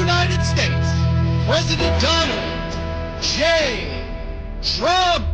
United States, President Donald J. Trump.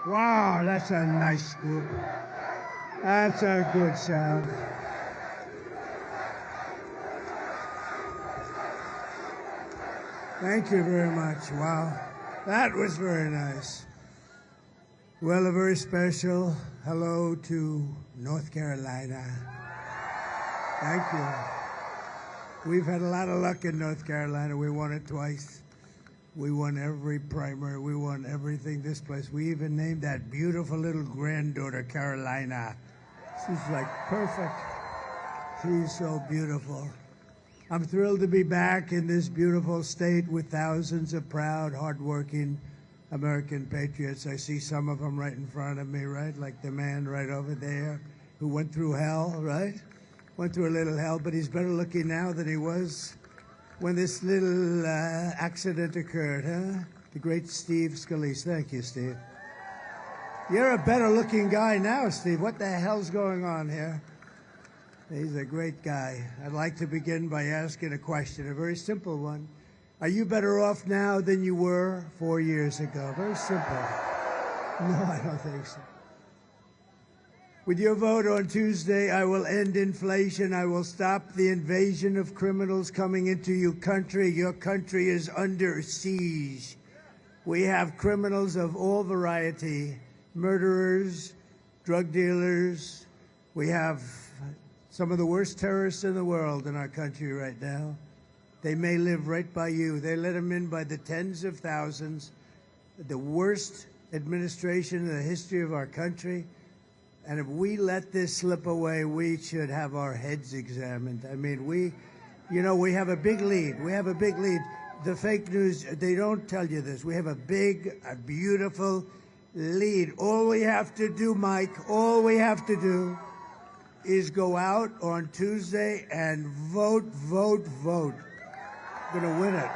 Wow, that's a nice group. That's a good sound. Thank you very much. Wow, that was very nice. Well, a very special hello to North Carolina. Thank you. We've had a lot of luck in North Carolina. We won it twice. We won every primary. We won everything this place. We even named that beautiful little granddaughter Carolina. She's like perfect. She's so beautiful. I'm thrilled to be back in this beautiful state with thousands of proud, hardworking American patriots. I see some of them right in front of me, right? Like the man right over there who went through hell, right? Went through a little hell, but he's better looking now than he was when this little accident occurred, huh? The great Steve Scalise. Thank you, Steve. You're a better looking guy now, Steve. What the hell's going on here? He's a great guy. I'd like to begin by asking a question, a very simple one. Are you better off now than you were 4 years ago? Very simple. No, I don't think so. With your vote on Tuesday, I will end inflation. I will stop the invasion of criminals coming into your country. Your country is under siege. We have criminals of all variety, murderers, drug dealers. We have some of the worst terrorists in the world in our country right now. They may live right by you. They let them in by the tens of thousands. The worst administration in the history of our country. And if we let this slip away, we should have our heads examined. I mean, we have a big lead. We have a big lead. The fake news, they don't tell you this. We have a beautiful lead. All we have to do, Mike, all we have to do is go out on Tuesday and vote, vote, vote. We're going to win it.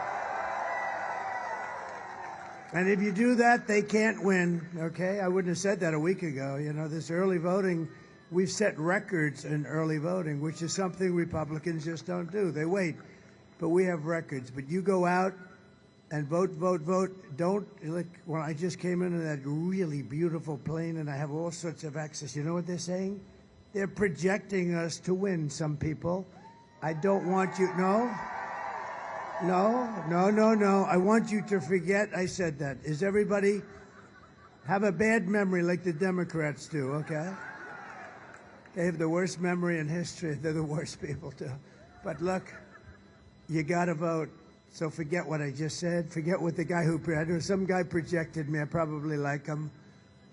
And if you do that, they can't win, okay? I wouldn't have said that a week ago. You know, this early voting, we've set records in early voting, which is something Republicans just don't do. They wait. But we have records. But you go out and vote, vote, vote. Don't, like, when I just came into that really beautiful plane and I have all sorts of access, you know what they're saying? They're projecting us to win, some people. I don't want you, no. I want you to forget I said that. Is everybody have a bad memory like the Democrats do, okay? They have the worst memory in history. They're the worst people too. But look, you got to vote. So forget what I just said. Forget what the guy some guy projected me. I probably like him.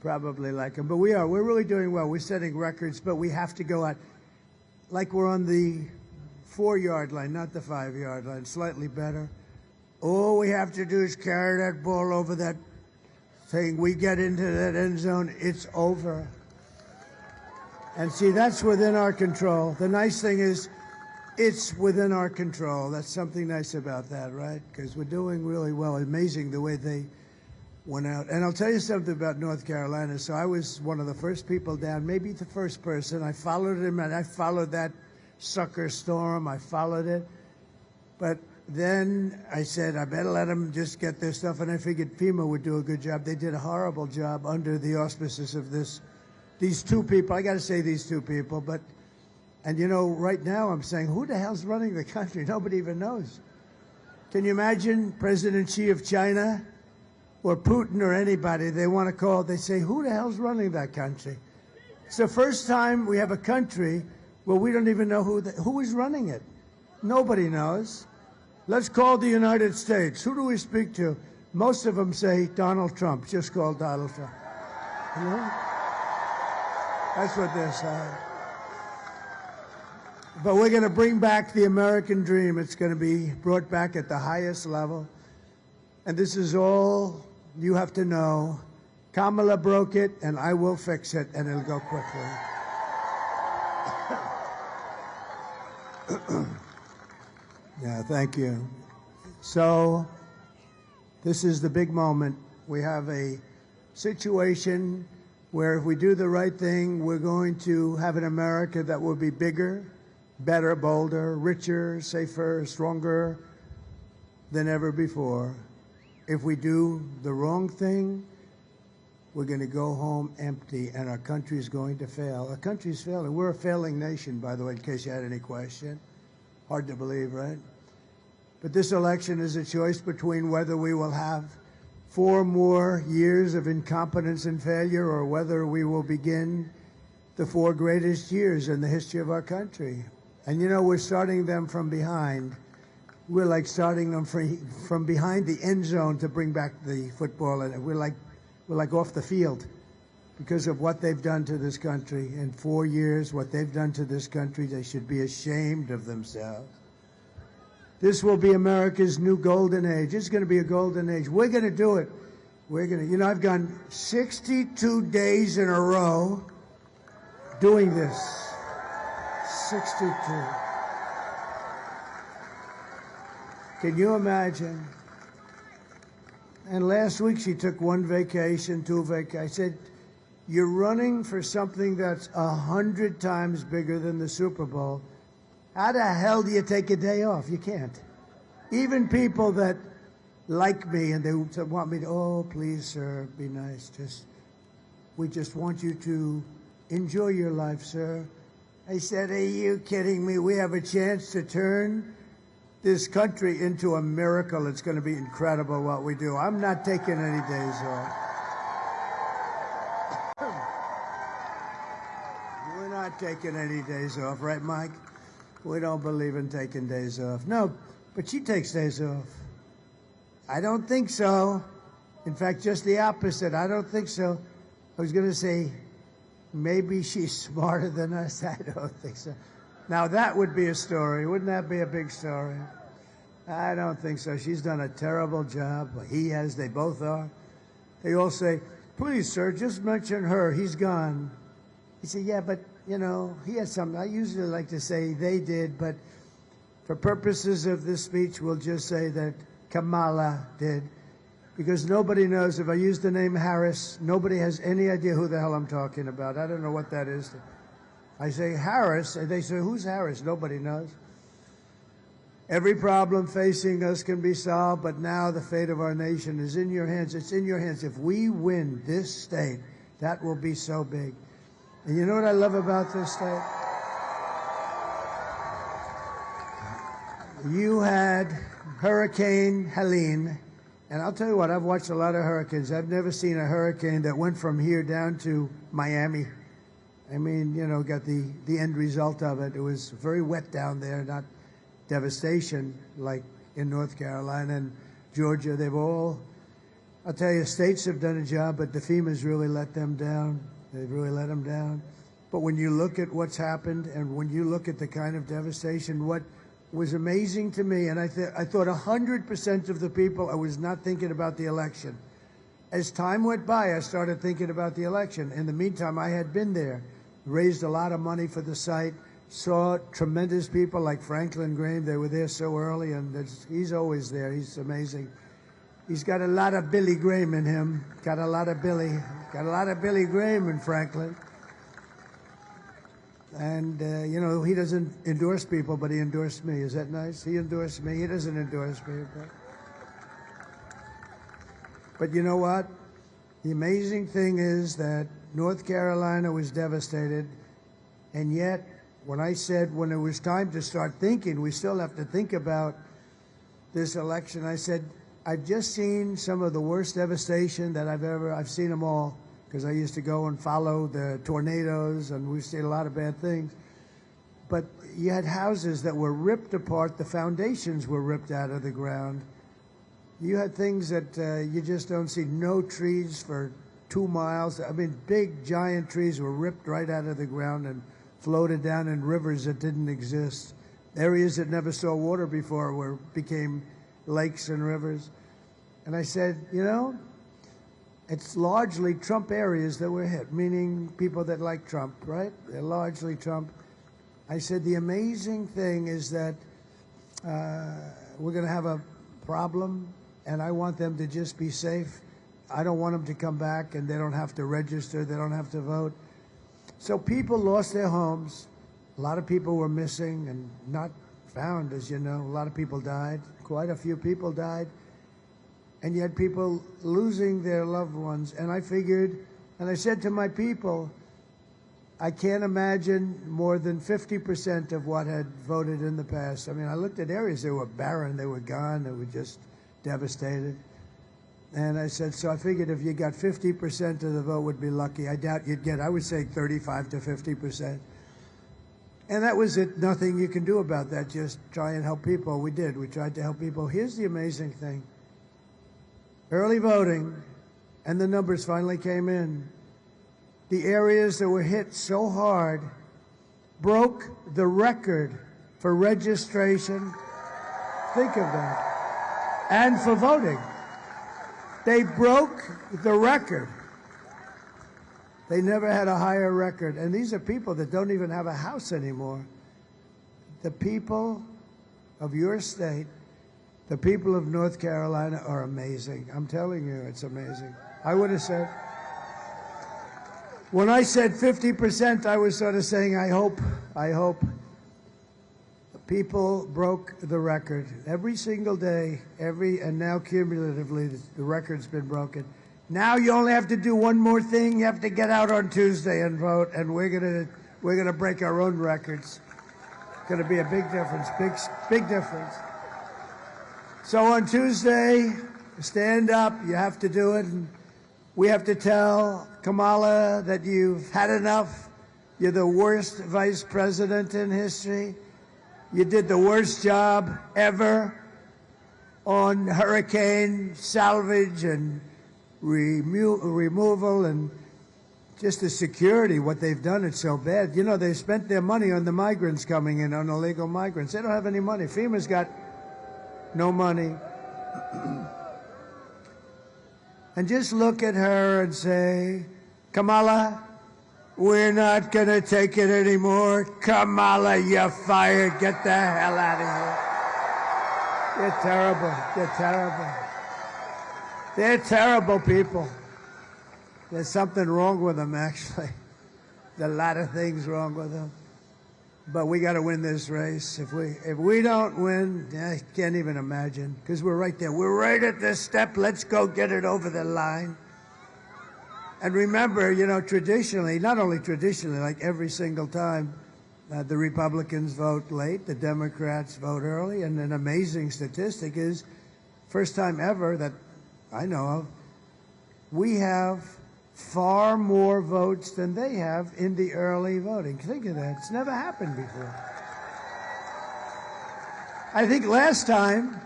But we're really doing well. We're setting records, but we have to go out. Like we're on the 4-yard line, not the 5-yard line, slightly better. All we have to do is carry that ball over that thing. We get into that end zone, it's over. And see, that's within our control. The nice thing is, it's within our control. That's something nice about that, right? Because we're doing really well. Amazing the way they went out. And I'll tell you something about North Carolina. So I was one of the first people down, maybe the first person. I followed him, and I followed that sucker storm. I followed it. But then I said, I better let them just get their stuff. And I figured FEMA would do a good job. They did a horrible job under the auspices of these two people. I got to say these two people. And you know, right now I'm saying, who the hell's running the country? Nobody even knows. Can you imagine President Xi of China or Putin or anybody? They want to call, they say, who the hell's running that country? It's the first time we have a country where we don't even know who is running it. Nobody knows. Let's call the United States. Who do we speak to? Most of them say Donald Trump. Just call Donald Trump. You know? That's what they're saying. But we're going to bring back the American dream. It's going to be brought back at the highest level. And this is all you have to know. Kamala broke it, and I will fix it, and it'll go quickly. Yeah, thank you. So this is the big moment. We have a situation where if we do the right thing, we're going to have an America that will be bigger, better, bolder, richer, safer, stronger than ever before. If we do the wrong thing, we're going to go home empty, and our country is going to fail. Our country's failing. We're a failing nation, by the way, in case you had any question. Hard to believe, right? But this election is a choice between whether we will have 4 more years of incompetence and failure, or whether we will begin the 4 greatest years in the history of our country. And you know, we're starting them from behind. We're like starting them from behind the end zone to bring back the football, and we're like off the field because of what they've done to this country in 4 years. What they've done to this country, they should be ashamed of themselves. This will be America's new golden age. It's going to be a golden age. We're going to do it. We're going to, you know, I've gone 62 days in a row doing this. 62. Can you imagine? And last week she took 1 vacation, 2 vacations. I said, you're running for something that's 100 times bigger than the Super Bowl. How the hell do you take a day off? You can't. Even people that like me and they want me to, oh, please, sir, be nice. We just want you to enjoy your life, sir. I said, are you kidding me? We have a chance to turn this country into a miracle. It's going to be incredible what we do. I'm not taking any days off. We're not taking any days off, right, Mike? We don't believe in taking days off. No, But she takes days off. I don't think so. In fact, just the opposite. I don't think so. I was going to say, maybe she's smarter than us. I don't think so. Now, that would be a story. Wouldn't that be a big story? I don't think so. She's done a terrible job. He has. They both are. They all say, please, sir, just mention her. He's gone. He said, yeah, but, you know, he has something. I usually like to say they did, but for purposes of this speech, we'll just say that Kamala did. Because nobody knows, if I use the name Harris, nobody has any idea who the hell I'm talking about. I don't know what that is. I say Harris, and they say, who's Harris? Nobody knows. Every problem facing us can be solved, but now the fate of our nation is in your hands. It's in your hands. If we win this state, that will be so big. And you know what I love about this state? You had Hurricane Helene, and I'll tell you what, I've watched a lot of hurricanes. I've never seen a hurricane that went from here down to Miami. I mean, you know, got the end result of it. It was very wet down there, not devastation like in North Carolina and Georgia. They've all, I'll tell you, states have done a job, but the FEMA's really let them down. They've really let them down. But when you look at what's happened and when you look at the kind of devastation, what was amazing to me, and I thought 100% of the people, I was not thinking about the election. As time went by, I started thinking about the election. In the meantime, I had been there, raised a lot of money for the site, saw tremendous people like Franklin Graham. They were there so early, and he's always there. He's amazing. He's got a lot of Billy Graham in him. Got a lot of Billy Graham in Franklin. And, you know, he doesn't endorse people, but he endorsed me. Is that nice? He endorsed me. He doesn't endorse me. But you know what? The amazing thing is that North Carolina was devastated, and yet when I said when it was time to start thinking, we still have to think about this election, I said, I've just seen some of the worst devastation that I've seen them all, because I used to go and follow the tornadoes, and we've seen a lot of bad things. But you had houses that were ripped apart. The foundations were ripped out of the ground. You had things that you just don't see. No trees for 2 miles. I mean, big, giant trees were ripped right out of the ground and floated down in rivers that didn't exist. Areas that never saw water before became lakes and rivers. And I said, you know, it's largely Trump areas that were hit, meaning people that like Trump, right? They're largely Trump. I said, the amazing thing is that we're going to have a problem, and I want them to just be safe. I don't want them to come back, and they don't have to register. They don't have to vote. So people lost their homes. A lot of people were missing and not found, as you know. A lot of people died. Quite a few people died. And you had people losing their loved ones. And I figured, and I said to my people, I can't imagine more than 50% of what had voted in the past. I mean, I looked at areas that were barren, they were gone, they were just devastated. And I said, so I figured if you got 50% of the vote would be lucky. I doubt you'd get, I would say 35 to 50%. And that was it. Nothing you can do about that. Just try and help people. We did. We tried to help people. Here's the amazing thing. Early voting, and the numbers finally came in. The areas that were hit so hard broke the record for registration. Think of that. And for voting. They broke the record. They never had a higher record. And these are people that don't even have a house anymore. The people of your state, the people of North Carolina are amazing. I'm telling you, it's amazing. I would have said, when I said 50%, I was sort of saying, I hope. People broke the record. Every single day, and now cumulatively, the record's been broken. Now you only have to do one more thing. You have to get out on Tuesday and vote, and we're gonna break our own records. It's gonna be a big difference, big difference. So on Tuesday, stand up. You have to do it. And we have to tell Kamala that you've had enough. You're the worst vice president in history. You did the worst job ever. on hurricane salvage and removal and just the security, what they've done, it's so bad. You know, they spent their money on the migrants coming in, on illegal migrants. They don't have any money. FEMA's got no money. And just look at her and say, Kamala, we're not going to take it anymore. Kamala, you're fired. Get the hell out of here. You're terrible. You're terrible. They're terrible people. There's something wrong with them, actually. There's a lot of things wrong with them. But we got to win this race. If we don't win, I can't even imagine, because we're right there. We're right at this step. Let's go get it over the line. And remember, you know, traditionally, not only traditionally, like every single time, the Republicans vote late, the Democrats vote early, and an amazing statistic is, first time ever that I know of, we have far more votes than they have in the early voting. Think of that. It's never happened before. I think last time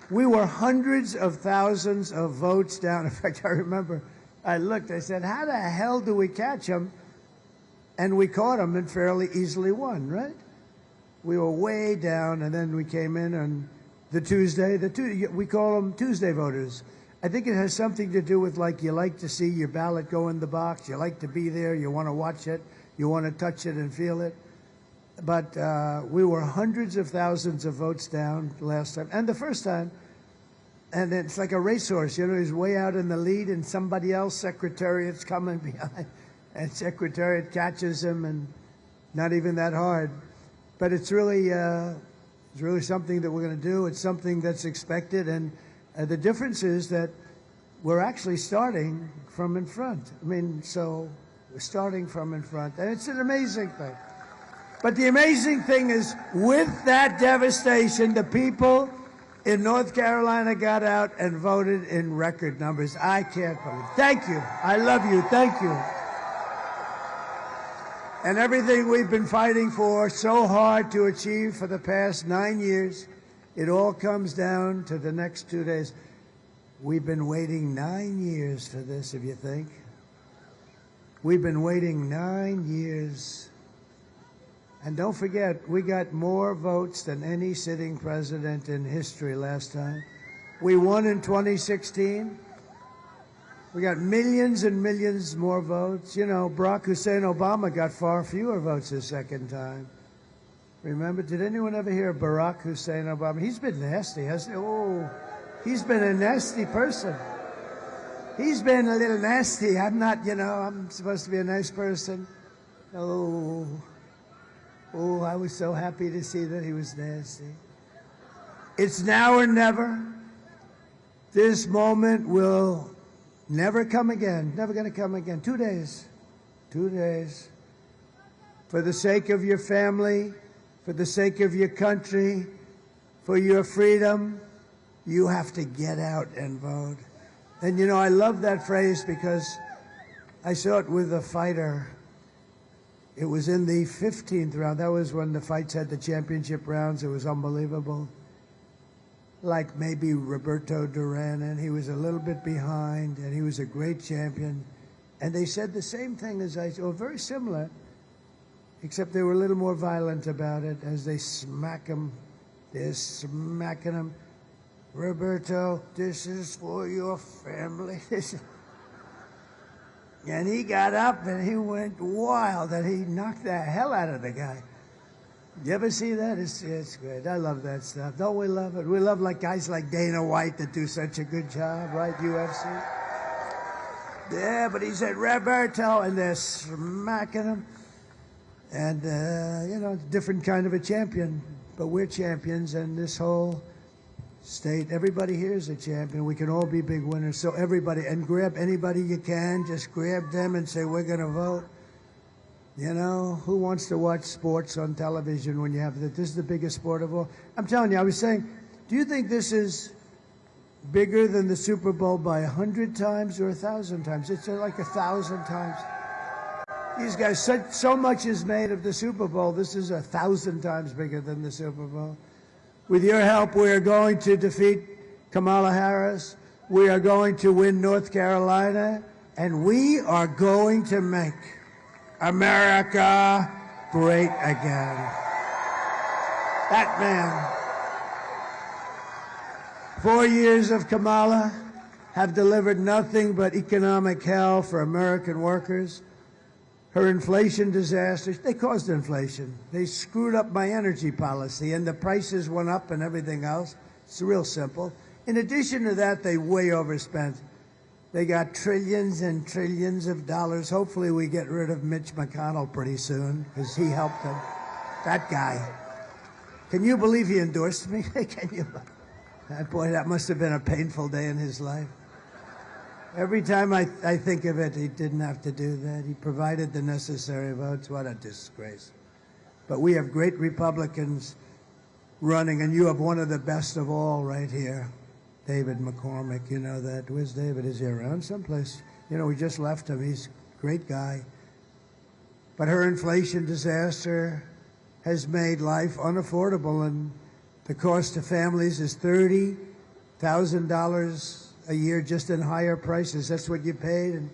we were hundreds of thousands of votes down. In fact, I remember I looked, I said, how the hell do we catch them? And we caught them and fairly easily won, right? We were way down, and then we came in on the Tuesday. We call them Tuesday voters. I think it has something to do with, like, you like to see your ballot go in the box. You like to be there. You want to watch it. You want to touch it and feel it. But we were hundreds of thousands of votes down last time. And the first time, and it's like a racehorse. You know, he's way out in the lead, and somebody else, Secretariat's coming behind. And Secretariat catches him, and not even that hard. But it's really something that we're going to do. It's something that's expected. And the difference is that we're actually starting from in front. I mean, so we're starting from in front. And it's an amazing thing. But the amazing thing is, with that devastation, the people in North Carolina got out and voted in record numbers. I can't believe it. Thank you. I love you. Thank you. And everything we've been fighting for so hard to achieve for the past 9 years, it all comes down to the next 2 days. We've been waiting 9 years for this, if you think. We've been waiting 9 years. And don't forget, we got more votes than any sitting president in history last time. We won in 2016. We got millions and millions more votes. You know, Barack Hussein Obama got far fewer votes the second time. Remember, did anyone ever hear Barack Hussein Obama? He's been nasty, hasn't he? Oh, he's been a nasty person. He's been a little nasty. I'm not, you know, I'm supposed to be a nice person. Oh, I was so happy to see that he was nasty. It's now or never. This moment will never come again. Never going to come again. 2 days. 2 days. For the sake of your family, for the sake of your country, for your freedom, you have to get out and vote. And, you know, I love that phrase because I saw it with a fighter. It was in the 15th round. That was when the fights had the championship rounds. It was unbelievable. Like maybe Roberto Duran, and he was a little bit behind, and he was a great champion. And they said the same thing as I said, or very similar, except they were a little more violent about it as they smack him. They're smacking him. Roberto, this is for your family. And he got up and he went wild and he knocked the hell out of the guy. You ever see that? It's great. I love that stuff. Don't we love it? We love like guys like Dana White that do such a good job, right? UFC. Yeah, but he said Roberto, and they're smacking him. And, you know, different kind of a champion. But we're champions, and this whole state, everybody here is a champion. We can all be big winners. So everybody, and grab anybody you can. Just grab them and say, we're going to vote. You know, who wants to watch sports on television when you have that? This is the biggest sport of all. I'm telling you, I was saying, do you think this is bigger than the Super Bowl by 100 times or 1,000 times? It's like 1,000 times. These guys, so much is made of the Super Bowl. This is 1,000 times bigger than the Super Bowl. With your help, we're going to defeat Kamala Harris, we are going to win North Carolina, and we are going to make America great again. That man. 4 years of Kamala have delivered nothing but economic hell for American workers. Her inflation disasters, they caused inflation. They screwed up my energy policy, and the prices went up and everything else. It's real simple. In addition to that, they way overspent. They got trillions and trillions of dollars. Hopefully we get rid of Mitch McConnell pretty soon, because he helped them. That guy. Can you believe he endorsed me? Can you? Boy, that must have been a painful day in his life. Every time I think of it, he didn't have to do that. He provided the necessary votes. What a disgrace. But we have great Republicans running, and you have one of the best of all right here, David McCormick. You know that. Where's David? Is he around someplace? You know, we just left him. He's a great guy. But her inflation disaster has made life unaffordable, and the cost to families is $30,000 a year just in higher prices. That's what you paid. And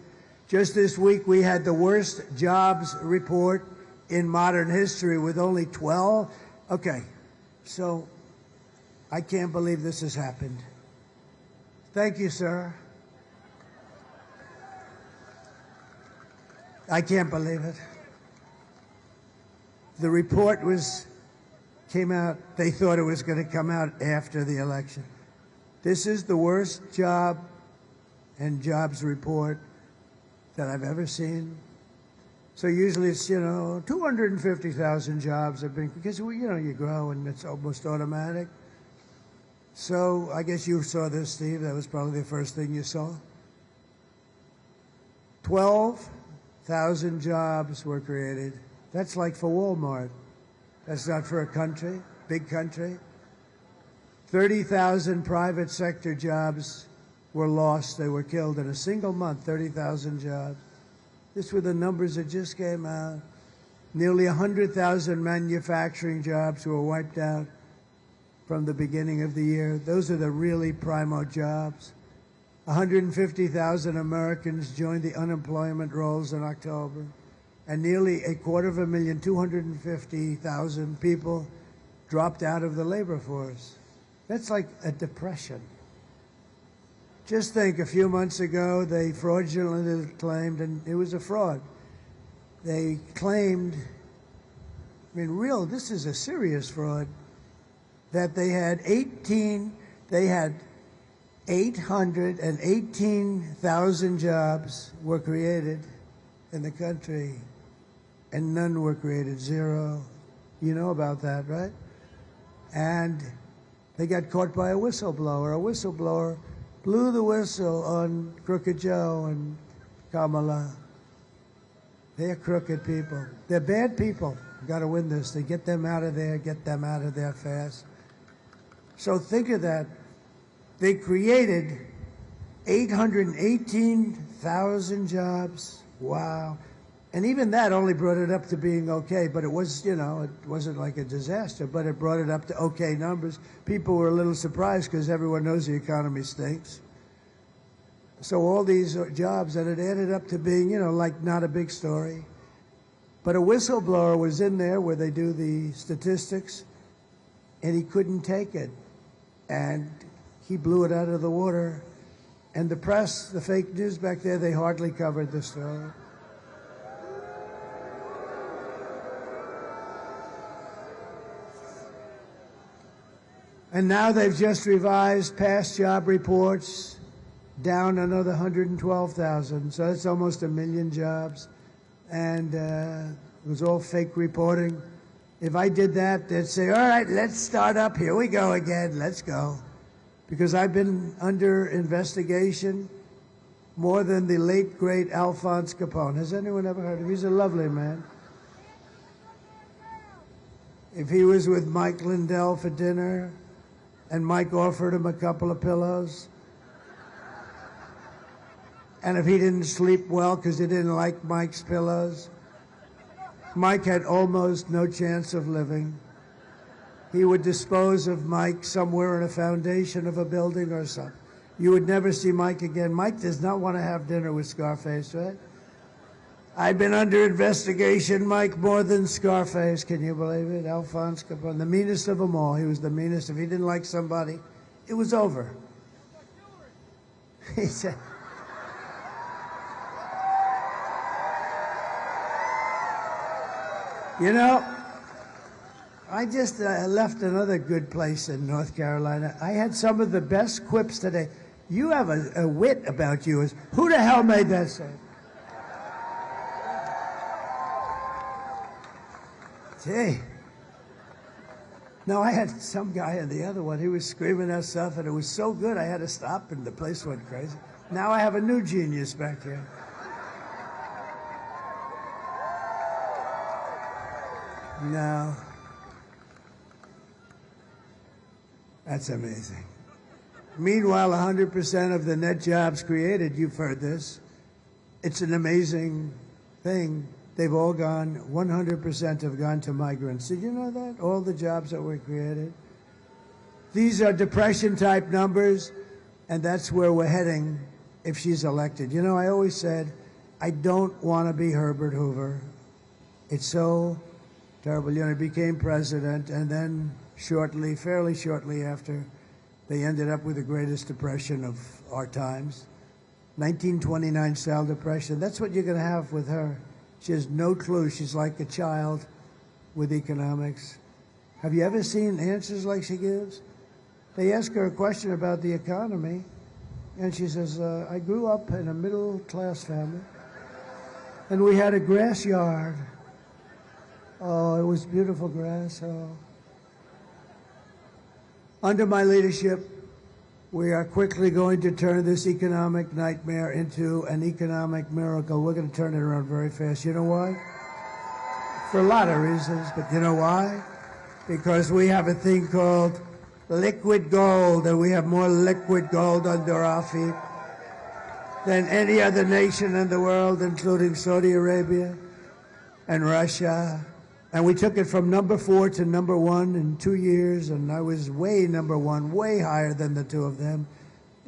just this week, we had the worst jobs report in modern history with only 12. Okay, so I can't believe this has happened. Thank you, sir. I can't believe it. The report came out, they thought it was going to come out after the election. This is the worst job and jobs report that I've ever seen. So usually it's, 250,000 jobs have been, because, you grow and it's almost automatic. So I guess you saw this, Steve. That was probably the first thing you saw. 12,000 jobs were created. That's like for Walmart. That's not for a country, big country. 30,000 private sector jobs were lost. They were killed in a single month, 30,000 jobs. These were the numbers that just came out. Nearly 100,000 manufacturing jobs were wiped out from the beginning of the year. Those are the really primo jobs. 150,000 Americans joined the unemployment rolls in October, and nearly 250,000, 250,000 people dropped out of the labor force. That's like a depression. Just think, a few months ago, they fraudulently claimed, and it was a fraud. They claimed, this is a serious fraud, that they had 818,000 jobs were created in the country, and none were created, zero. You know about that, right? And they got caught by a whistleblower. A whistleblower blew the whistle on Crooked Joe and Kamala. They're crooked people. They're bad people. You've got to win this. They get them out of there fast. So think of that. They created 818,000 jobs. Wow. And even that only brought it up to being okay, but it was, it wasn't like a disaster, but it brought it up to okay numbers. People were a little surprised because everyone knows the economy stinks. So all these jobs that it added up to being, like not a big story. But a whistleblower was in there where they do the statistics, and he couldn't take it. And he blew it out of the water. And the press, the fake news back there, they hardly covered the story. And now they've just revised past job reports down another 112,000. So that's almost 1 million jobs. And it was all fake reporting. If I did that, they'd say, all right, let's start up. Here we go again. Let's go. Because I've been under investigation more than the late, great Alphonse Capone. Has anyone ever heard of him? He's a lovely man. If he was with Mike Lindell for dinner, and Mike offered him a couple of pillows, and if he didn't sleep well because he didn't like Mike's pillows, Mike had almost no chance of living. he would dispose of Mike somewhere in a foundation of a building or something. You would never see Mike again. Mike does not want to have dinner with Scarface, right? I've been under investigation, Mike, more than Scarface. Can you believe it? Alphonse Capone, the meanest of them all. He was the meanest. If he didn't like somebody, it was over. He said, you know, I just left another good place in North Carolina. I had some of the best quips today. You have a wit about you. Who the hell made that say? Gee. No, I had some guy in the other one. He was screaming that stuff, and it was so good I had to stop, and the place went crazy. Now I have a new genius back here. No. That's amazing. Meanwhile, 100% of the net jobs created, you've heard this, it's an amazing thing. They've all gone, 100% have gone to migrants. Did you know that? All the jobs that were created. These are depression-type numbers, and that's where we're heading if she's elected. You know, I always said, I don't want to be Herbert Hoover. It's so terrible. You know, he became president, and then shortly, fairly shortly after, they ended up with the greatest depression of our times. 1929 style depression. That's what you're going to have with her. She has no clue. She's like a child with economics. Have you ever seen answers like she gives? They ask her a question about the economy, and she says, I grew up in a middle-class family, and we had a grass yard. Oh, it was beautiful grass. Oh. Under my leadership, we are quickly going to turn this economic nightmare into an economic miracle. We're going to turn it around very fast. You know why? For a lot of reasons, but you know why? Because we have a thing called liquid gold, and we have more liquid gold under our feet than any other nation in the world, including Saudi Arabia and Russia. And we took it from number 4 to number 1 in 2 years, and I was way number 1, way higher than the two of them.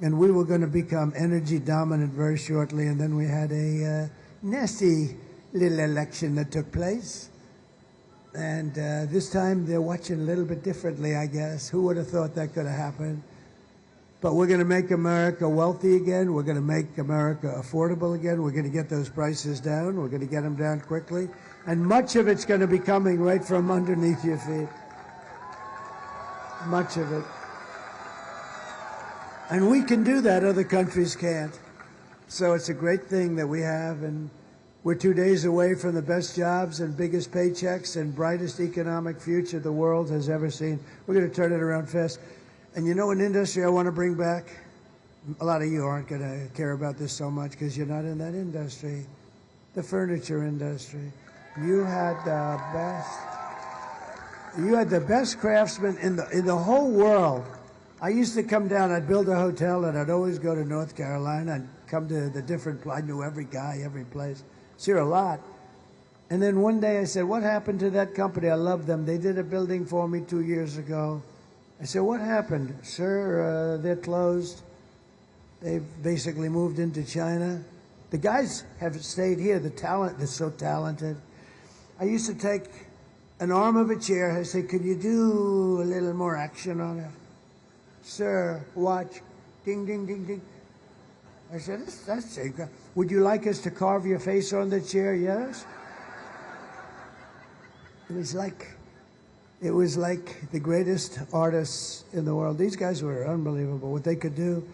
And we were going to become energy dominant very shortly, and then we had a nasty little election that took place. And this time they're watching a little bit differently, I guess. Who would have thought that could have happened? But we're going to make America wealthy again. We're going to make America affordable again. We're going to get those prices down. We're going to get them down quickly. And much of it's going to be coming right from underneath your feet. Much of it. And we can do that. Other countries can't. So it's a great thing that we have. And we're 2 days away from the best jobs and biggest paychecks and brightest economic future the world has ever seen. We're going to turn it around fast. And you know an industry I want to bring back? A lot of you aren't going to care about this so much because you're not in that industry. The furniture industry. You had the best craftsmen in the whole world. I used to come down, I'd build a hotel, and I'd always go to North Carolina and come to the different, I knew every guy, every place. See a lot. And then one day I said, what happened to that company? I love them. They did a building for me 2 years ago. I said, what happened? Sir, they're closed. They've basically moved into China. The guys have stayed here. The talent, they're so talented. I used to take an arm of a chair. I say, could you do a little more action on it? Sir, watch. Ding, ding, ding, ding. I said, that's it. Would you like us to carve your face on the chair? Yes. It was like the greatest artists in the world. These guys were unbelievable, what they could do.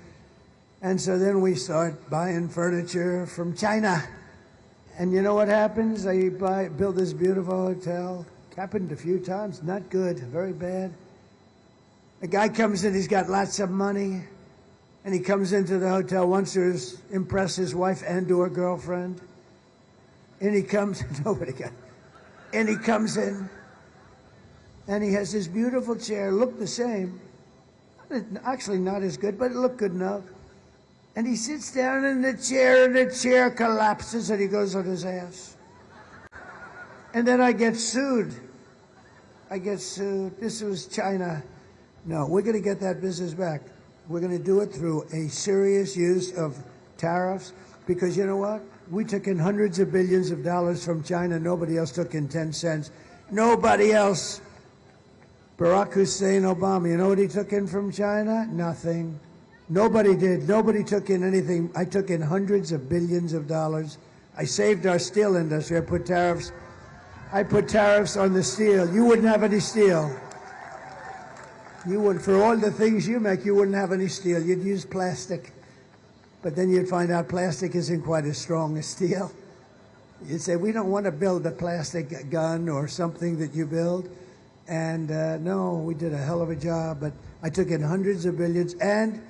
And so then we start buying furniture from China. And you know what happens? I build this beautiful hotel. Happened a few times. Not good. Very bad. A guy comes in. He's got lots of money. And he comes into the hotel, wants to impress his wife and/or girlfriend. And he comes. Nobody got. And he comes in. And he has this beautiful chair. Looked the same. Actually not as good, but it looked good enough. And he sits down in the chair, and the chair collapses, and he goes on his ass. And then I get sued. I get sued. This was China. No, we're going to get that business back. We're going to do it through a serious use of tariffs, because you know what? We took in hundreds of billions of dollars from China. Nobody else took in 10 cents. Nobody else. Barack Hussein Obama, you know what he took in from China? Nothing. Nobody did. Nobody took in anything. I took in hundreds of billions of dollars. I saved our steel industry. I put tariffs on the steel. You wouldn't have any steel. You would, for all the things you make, you wouldn't have any steel. You'd use plastic. But then you'd find out plastic isn't quite as strong as steel. You'd say, we don't want to build a plastic gun or something that you build. And no, we did a hell of a job. But I took in hundreds of billions. And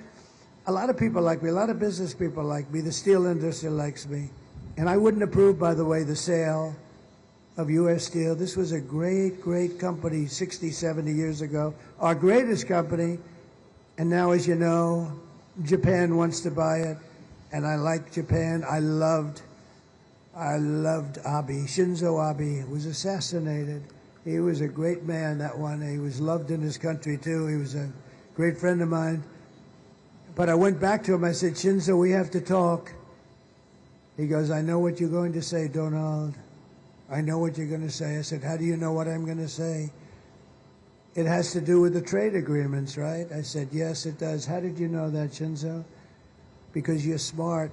a lot of people like me, a lot of business people like me. The steel industry likes me. And I wouldn't approve, by the way, the sale of U.S. Steel. This was a great, great company 60, 70 years ago. Our greatest company. And now, as you know, Japan wants to buy it. And I like Japan. I loved Abe. Shinzo Abe was assassinated. He was a great man, that one. He was loved in his country, too. He was a great friend of mine. But I went back to him. I said, Shinzo, we have to talk. He goes, I know what you're going to say, Donald. I know what you're going to say. I said, how do you know what I'm going to say? It has to do with the trade agreements, right? I said, yes, it does. How did you know that, Shinzo? Because you're smart.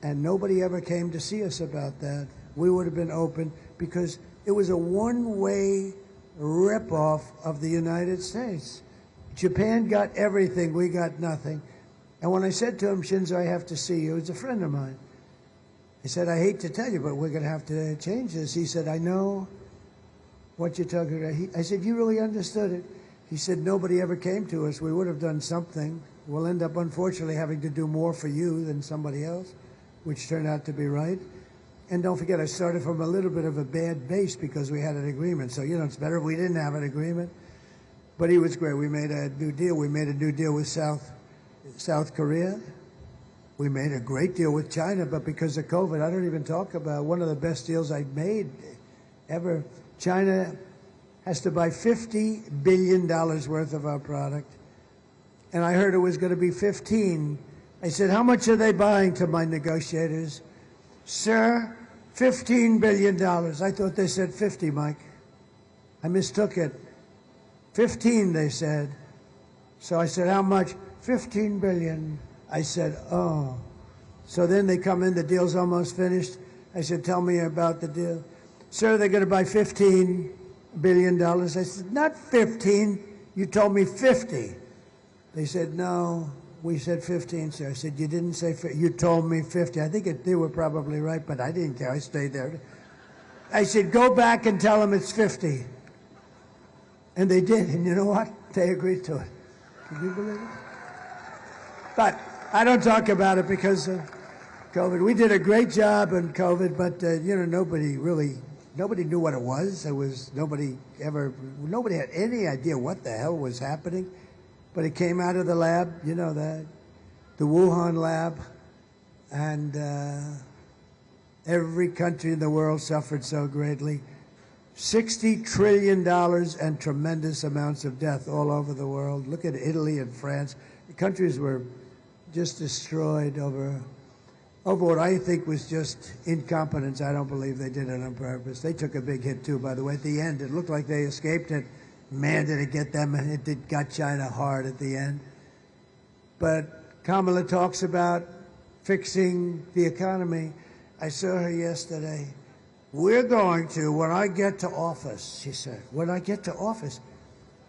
And nobody ever came to see us about that. We would have been open because it was a one-way ripoff of the United States. Japan got everything. We got nothing. And when I said to him, Shinzo, I have to see you, he's a friend of mine. I said, I hate to tell you, but we're going to have to change this. He said, I know what you're talking about. I said, you really understood it? He said, nobody ever came to us. We would have done something. We'll end up, unfortunately, having to do more for you than somebody else, which turned out to be right. And don't forget, I started from a little bit of a bad base because we had an agreement. So, you know, it's better if we didn't have an agreement. But he was great. We made a new deal. We made a new deal with South Korea. We made a great deal with China, but because of COVID, I don't even talk about one of the best deals I made ever. China has to buy $50 billion worth of our product. And I heard it was going to be 15. I said, how much are they buying, to my negotiators? Sir, $15 billion. I thought they said 50, Mike. I mistook it. 15, they said. So I said, how much? 15 billion. I said, oh. So then they come in, the deal's almost finished. I said, tell me about the deal. Sir, they're going to buy $15 billion. I said, not 15. You told me 50. They said, no, we said 15, sir. I said, you didn't say 50. You told me 50. I think they were probably right, but I didn't care. I stayed there. I said, go back and tell them it's 50. And they did, and you know what? They agreed to it. Can you believe it? But I don't talk about it because of COVID. We did a great job in COVID, but you know, nobody knew what it was. Nobody had any idea what the hell was happening. But it came out of the lab, you know that, the Wuhan lab, and every country in the world suffered so greatly. $60 trillion and tremendous amounts of death all over the world. Look at Italy and France. The countries were just destroyed over what I think was just incompetence. I don't believe they did it on purpose. They took a big hit, too, by the way. At the end, it looked like they escaped it. Man, did it get them. It got China hard at the end. But Kamala talks about fixing the economy. I saw her yesterday. We're going to, when I get to office, she said, when I get to office.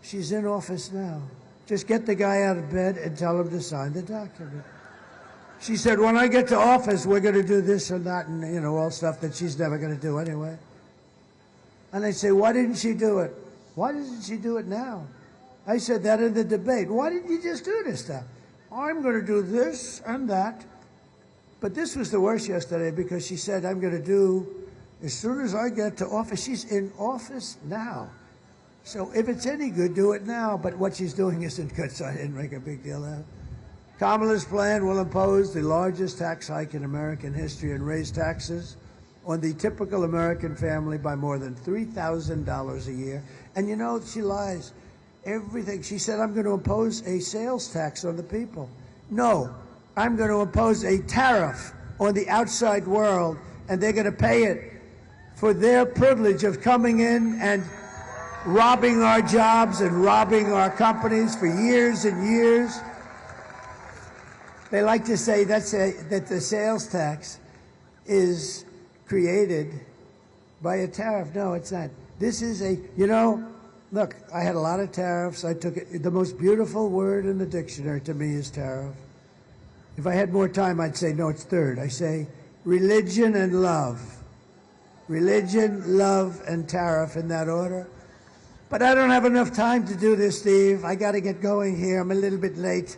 She's in office now. Just get the guy out of bed and tell him to sign the document. She said, when I get to office, we're going to do this and that and, you know, all stuff that she's never going to do anyway. And I say, why didn't she do it? Why doesn't she do it now? I said that in the debate. Why didn't you just do this stuff? I'm going to do this and that. But this was the worst yesterday because she said, I'm going to do, as soon as I get to office. She's in office now. So if it's any good, do it now. But what she's doing isn't good, so I didn't make a big deal out of it. Kamala's plan will impose the largest tax hike in American history and raise taxes on the typical American family by more than $3,000 a year. And you know, she lies. Everything. She said, I'm going to impose a sales tax on the people. No, I'm going to impose a tariff on the outside world, and they're going to pay it for their privilege of coming in and robbing our jobs and robbing our companies for years and years. They like to say that the sales tax is created by a tariff. No, it's not. This is look, I had a lot of tariffs. I took it. The most beautiful word in the dictionary to me is tariff. If I had more time, I'd say, no, it's third. I say religion and love. Religion, love, and tariff in that order. But I don't have enough time to do this, Steve. I got to get going here. I'm a little bit late.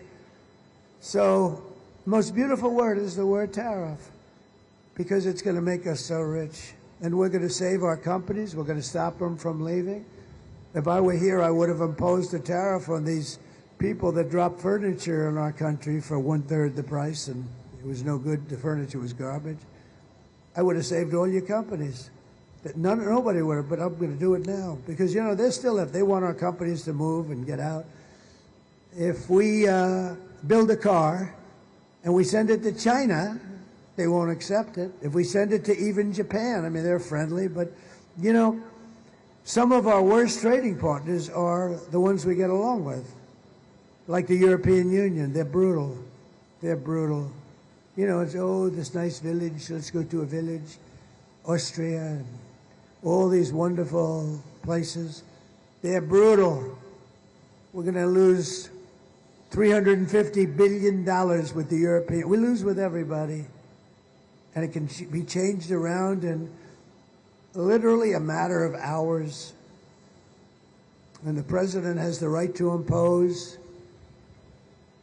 So the most beautiful word is the word tariff, because it's going to make us so rich. And we're going to save our companies. We're going to stop them from leaving. If I were here, I would have imposed a tariff on these people that drop furniture in our country for 1/3 the price, and it was no good. The furniture was garbage. I would have saved all your companies. Nobody would have, but I'm going to do it now. Because, you know, they want our companies to move and get out. If we build a car and we send it to China, they won't accept it. If we send it to even Japan, I mean, they're friendly, but, you know, some of our worst trading partners are the ones we get along with. Like the European Union, they're brutal. They're brutal. You know, it's, oh, this nice village, let's go to a village. Austria, and all these wonderful places. They're brutal. We're going to lose $350 billion with the European. We lose with everybody. And it can be changed around in literally a matter of hours. And the president has the right to impose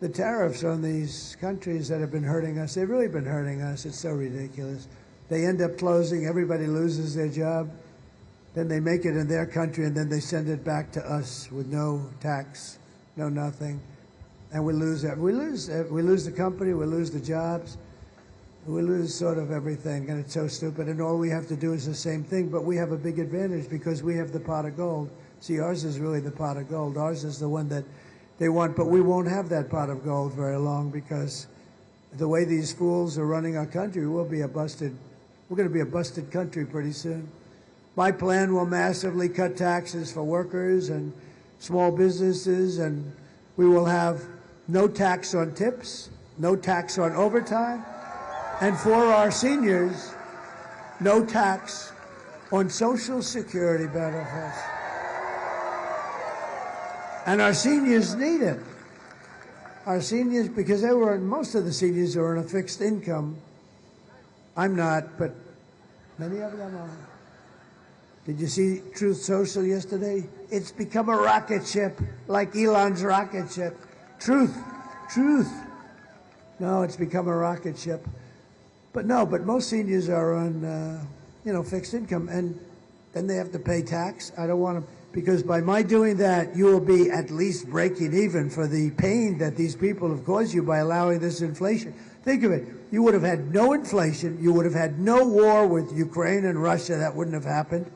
the tariffs on these countries that have been hurting us. They've really been hurting us. It's so ridiculous. They end up closing. Everybody loses their job. Then they make it in their country, and then they send it back to us with no tax, no nothing. And we lose it. We lose the company. We lose the jobs. We lose sort of everything, and it's so stupid. And all we have to do is the same thing, but we have a big advantage because we have the pot of gold. See, ours is really the pot of gold. Ours is the one that they want, but we won't have that pot of gold very long because the way these fools are running our country, we're going to be a busted country pretty soon. My plan will massively cut taxes for workers and small businesses, and we will have no tax on tips, no tax on overtime, and for our seniors, no tax on Social Security benefits. And our seniors need it. Our seniors, because most of the seniors are on a fixed income. I'm not, but many of them are. Did you see Truth Social yesterday? It's become a rocket ship, like Elon's rocket ship. Truth. No, it's become a rocket ship. But most seniors are on, fixed income, and then they have to pay tax. I don't want to, because by my doing that, you will be at least breaking even for the pain that these people have caused you by allowing this inflation. Think of it. You would have had no inflation. You would have had no war with Ukraine and Russia. That wouldn't have happened.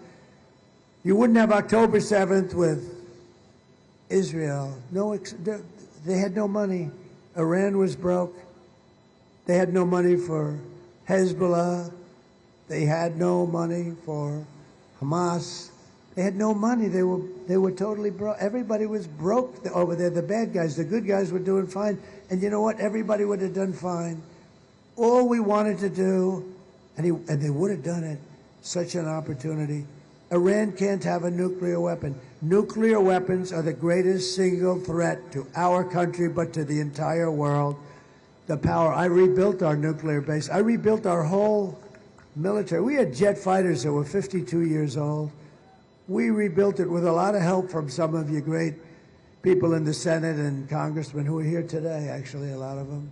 You wouldn't have October 7th with Israel. They had no money. Iran was broke. They had no money for Hezbollah. They had no money for Hamas. They had no money. They were totally broke. Everybody was broke over there. The bad guys, the good guys were doing fine. And you know what? Everybody would have done fine. All we wanted to do, and they would have done it, such an opportunity. Iran can't have a nuclear weapon. Nuclear weapons are the greatest single threat to our country, but to the entire world. The power. I rebuilt our nuclear base. I rebuilt our whole military. We had jet fighters that were 52 years old. We rebuilt it with a lot of help from some of you great people in the Senate and congressmen who are here today, actually, a lot of them.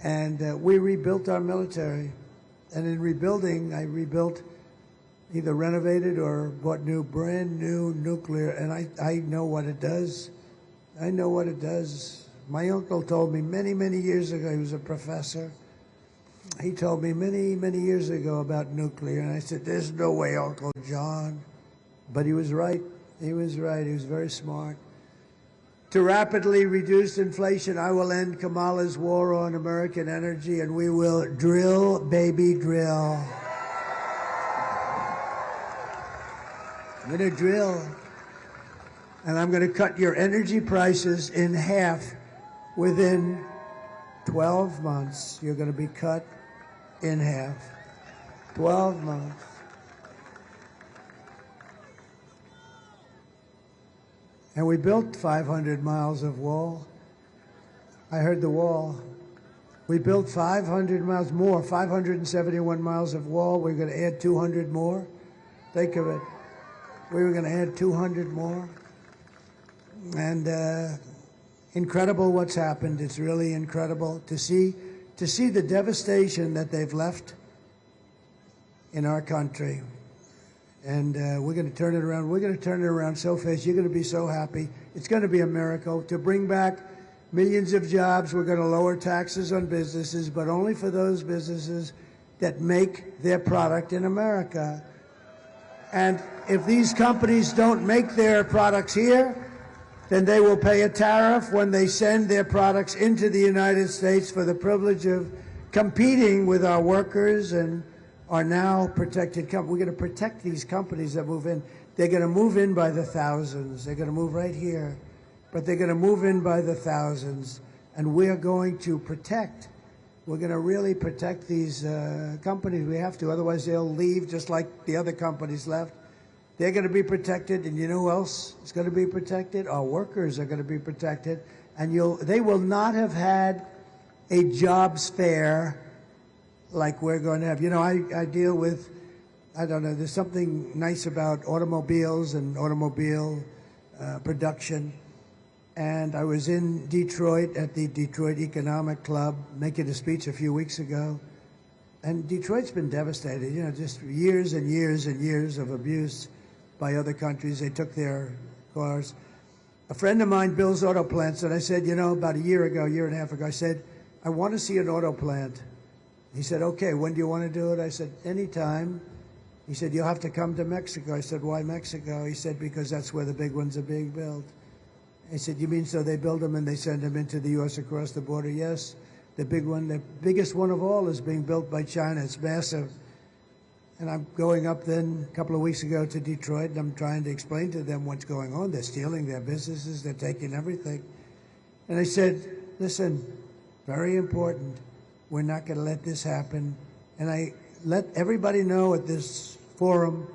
And we rebuilt our military. And in rebuilding, I rebuilt, either renovated or bought brand new nuclear, and I know what it does. I know what it does. My uncle told me many, many years ago, he was a professor, He told me many, many years ago about nuclear, and I said, there's no way, Uncle John. But he was right. He was right. He was very smart. To rapidly reduce inflation, I will end Kamala's war on American energy, and we will drill, baby, drill. I'm going to drill, and I'm going to cut your energy prices in half within 12 months. You're going to be cut in half. 12 months. And we built 500 miles of wall. I heard the wall. We built 500 miles more, 571 miles of wall. We're going to add 200 more. Think of it. We were going to add 200 more. And incredible what's happened. It's really incredible to see the devastation that they've left in our country. And we're going to turn it around. We're going to turn it around so fast. You're going to be so happy. It's going to be a miracle. To bring back millions of jobs, we're going to lower taxes on businesses, but only for those businesses that make their product in America. And if these companies don't make their products here, then they will pay a tariff when they send their products into the United States for the privilege of competing with our workers and are now protected companies. We're going to protect these companies that move in. They're going to move in by the thousands. They're going to move right here, but they're going to move in by the thousands. And we're going to protect. We're going to really protect these companies. We have to, otherwise they'll leave just like the other companies left. They're going to be protected, and you know who else is going to be protected? Our workers are going to be protected, and they will not have had a jobs fair like we're going to have. You know, I deal with, I don't know, there's something nice about automobiles and automobile production. And I was in Detroit at the Detroit Economic Club making a speech a few weeks ago. And Detroit's been devastated, you know, just years and years and years of abuse by other countries. They took their cars. A friend of mine builds auto plants, and I said, you know, about a year and a half ago, I said, I want to see an auto plant. He said, okay, when do you want to do it? I said, anytime. He said, you'll have to come to Mexico. I said, why Mexico? He said, because that's where the big ones are being built. I said, you mean so they build them and they send them into the U.S. across the border? Yes. The big one, the biggest one of all is being built by China. It's massive. And I'm going up then a couple of weeks ago to Detroit, and I'm trying to explain to them what's going on. They're stealing their businesses. They're taking everything. And I said, listen, very important. We're not going to let this happen. And I let everybody know at this forum,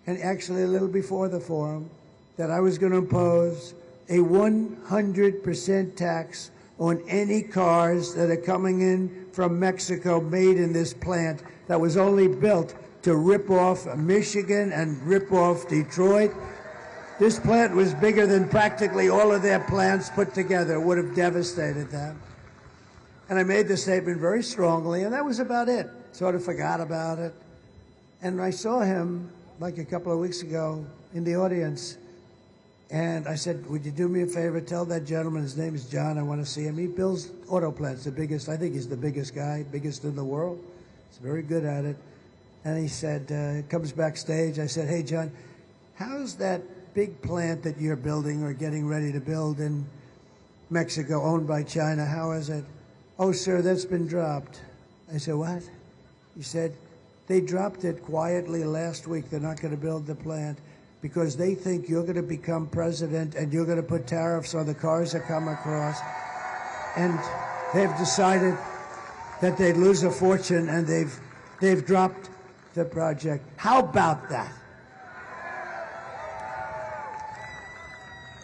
and actually a little before the forum, that I was going to impose a 100% tax on any cars that are coming in from Mexico made in this plant that was only built to rip off Michigan and rip off Detroit. This plant was bigger than practically all of their plants put together. It would have devastated them. And I made the statement very strongly, and that was about it. Sort of forgot about it. And I saw him like a couple of weeks ago in the audience. And I said, would you do me a favor? Tell that gentleman, his name is John, I want to see him. He builds auto plants, the biggest, I think he's the biggest guy, biggest in the world. He's very good at it. And he said, comes backstage. I said, hey, John, how's that big plant that you're building or getting ready to build in Mexico, owned by China? How is it? Oh, sir, that's been dropped. I said, what? He said, they dropped it quietly last week. They're not going to build the plant because they think you're going to become president and you're going to put tariffs on the cars that come across. And they've decided that they'd lose a fortune, and they've dropped the project. How about that?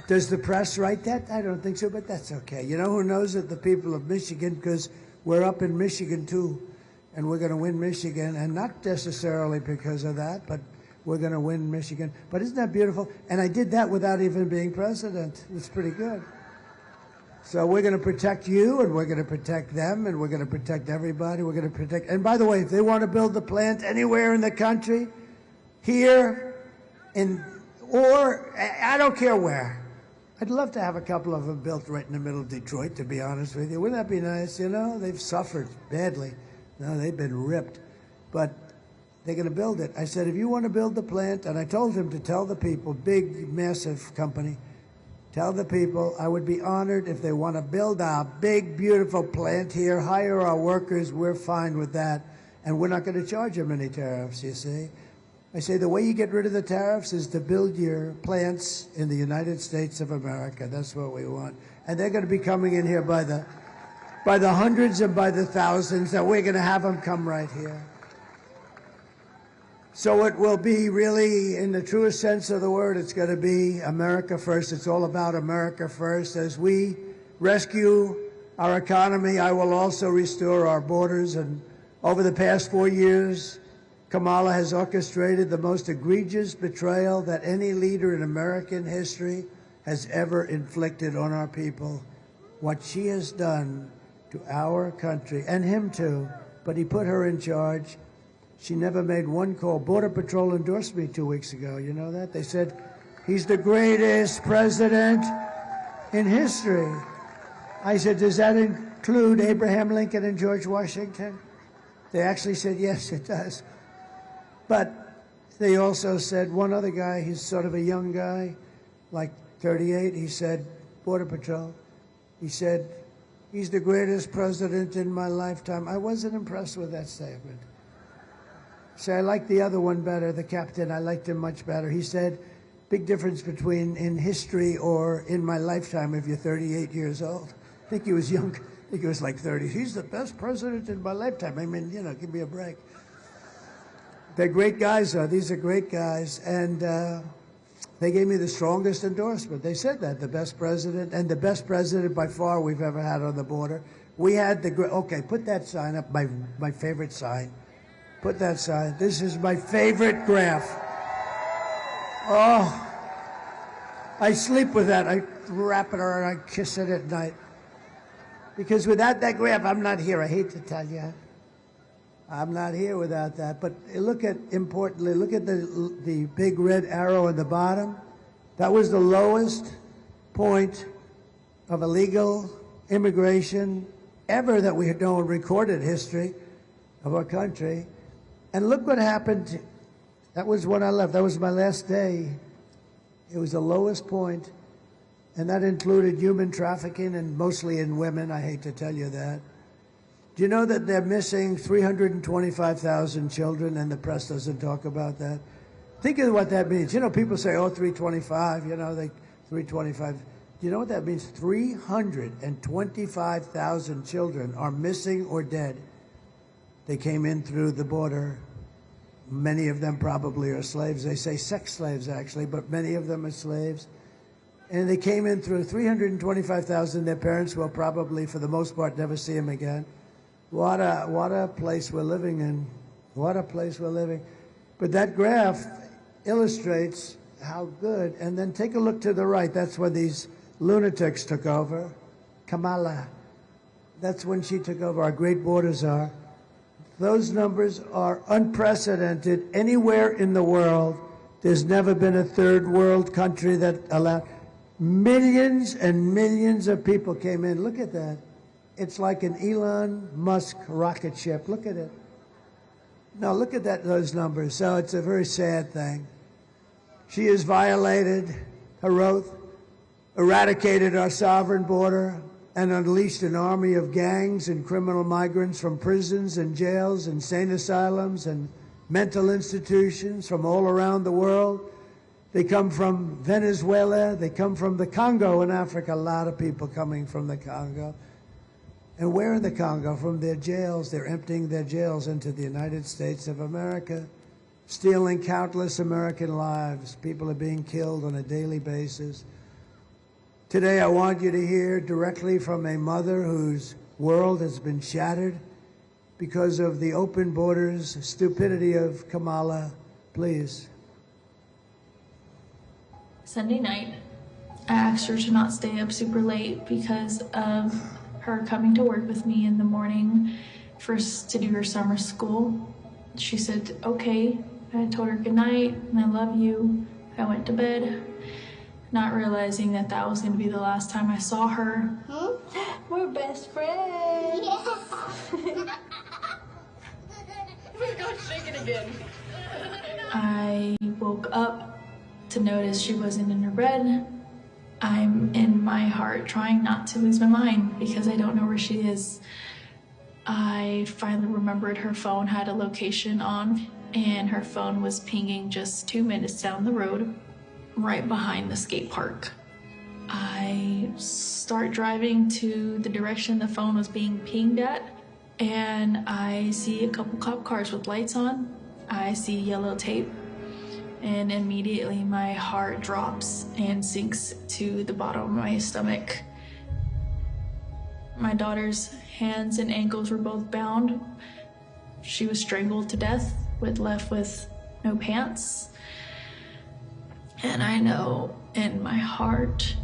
Does the press write that? I don't think so, but that's okay. You know who knows it? The people of Michigan, because we're up in Michigan, too, and we're going to win Michigan, and not necessarily because of that, but we're going to win Michigan. But isn't that beautiful? And I did that without even being president. It's pretty good. So we're going to protect you, and we're going to protect them, and we're going to protect everybody. We're going to protect. And by the way, if they want to build the plant anywhere in the country, here, or I don't care where. I'd love to have a couple of them built right in the middle of Detroit, to be honest with you. Wouldn't that be nice? You know, they've suffered badly. No, they've been ripped. But they're going to build it. I said, if you want to build the plant, and I told him to tell the people, big, massive company, tell the people I would be honored if they want to build a big, beautiful plant here, hire our workers, we're fine with that. And we're not going to charge them any tariffs, you see. I say the way you get rid of the tariffs is to build your plants in the United States of America. That's what we want. And they're going to be coming in here by the hundreds and by the thousands, that we're going to have them come right here. So it will be really, in the truest sense of the word, it's going to be America first. It's all about America first. As we rescue our economy, I will also restore our borders. And over the past 4 years, Kamala has orchestrated the most egregious betrayal that any leader in American history has ever inflicted on our people. What she has done to our country, and him too, but he put her in charge. She never made one call. Border Patrol endorsed me 2 weeks ago. You know that? They said, he's the greatest president in history. I said, does that include Abraham Lincoln and George Washington? They actually said, yes, it does. But they also said, one other guy, he's sort of a young guy, like 38, he said, Border Patrol, he said, he's the greatest president in my lifetime. I wasn't impressed with that statement. So I liked the other one better, the captain, I liked him much better. He said, big difference between in history or in my lifetime if you're 38 years old. I think he was young, I think he was like 30. He's the best president in my lifetime. I mean, you know, give me a break. They're great guys, though. These are great guys. And they gave me the strongest endorsement. They said that, the best president, and the best president by far we've ever had on the border. We had the, okay, put that sign up, my favorite sign. Put that sign. This is my favorite graph. Oh, I sleep with that. I wrap it around, I kiss it at night. Because without that graph, I'm not here. I hate to tell you. I'm not here without that. But look at, importantly, look at the big red arrow at the bottom. That was the lowest point of illegal immigration ever that we had known in recorded history of our country. And look what happened. That was when I left. That was my last day. It was the lowest point, and that included human trafficking, and mostly in women. I hate to tell you that. Do you know that they're missing 325,000 children, and the press doesn't talk about that? Think of what that means. You know, people say, oh, 325, you know, 325. Do you know what that means? 325,000 children are missing or dead. They came in through the border. Many of them probably are slaves. They say sex slaves, actually, but many of them are slaves. And they came in through 325,000. Their parents will probably, for the most part, never see them again. What a place we're living in. What a place we're living. But that graph illustrates how good. And then take a look to the right. That's when these lunatics took over. Kamala. That's when she took over. Our great borders are. Those numbers are unprecedented anywhere in the world. There's never been a third world country that allowed. Millions and millions of people came in. Look at that. It's like an Elon Musk rocket ship. Look at it. No, look at that, those numbers. So it's a very sad thing. She has violated her oath, eradicated our sovereign border, and unleashed an army of gangs and criminal migrants from prisons and jails, insane asylums and mental institutions from all around the world. They come from Venezuela. They come from the Congo in Africa. A lot of people coming from the Congo. And where in the Congo? From their jails. They're emptying their jails into the United States of America, stealing countless American lives. People are being killed on a daily basis. Today, I want you to hear directly from a mother whose world has been shattered because of the open borders, stupidity of Kamala. Please. Sunday night, I asked her to not stay up super late because of her coming to work with me in the morning to do her summer school. She said, okay. I told her good night and I love you. I went to bed. not realizing that that was going to be the last time I saw her. We're best friends. Yeah. Oh my God, shake it again. I woke up to notice she wasn't in her bed. I'm in my heart trying not to lose my mind because I don't know where she is. I finally remembered her phone had a location on, and her phone was pinging just 2 minutes down the road, right behind the skate park. I start driving to the direction the phone was being pinged at, and I see a couple cop cars with lights on. I see yellow tape, and immediately my heart drops and sinks to the bottom of my stomach. My daughter's hands and ankles were both bound. She was strangled to death, left with no pants. And I know in my heart,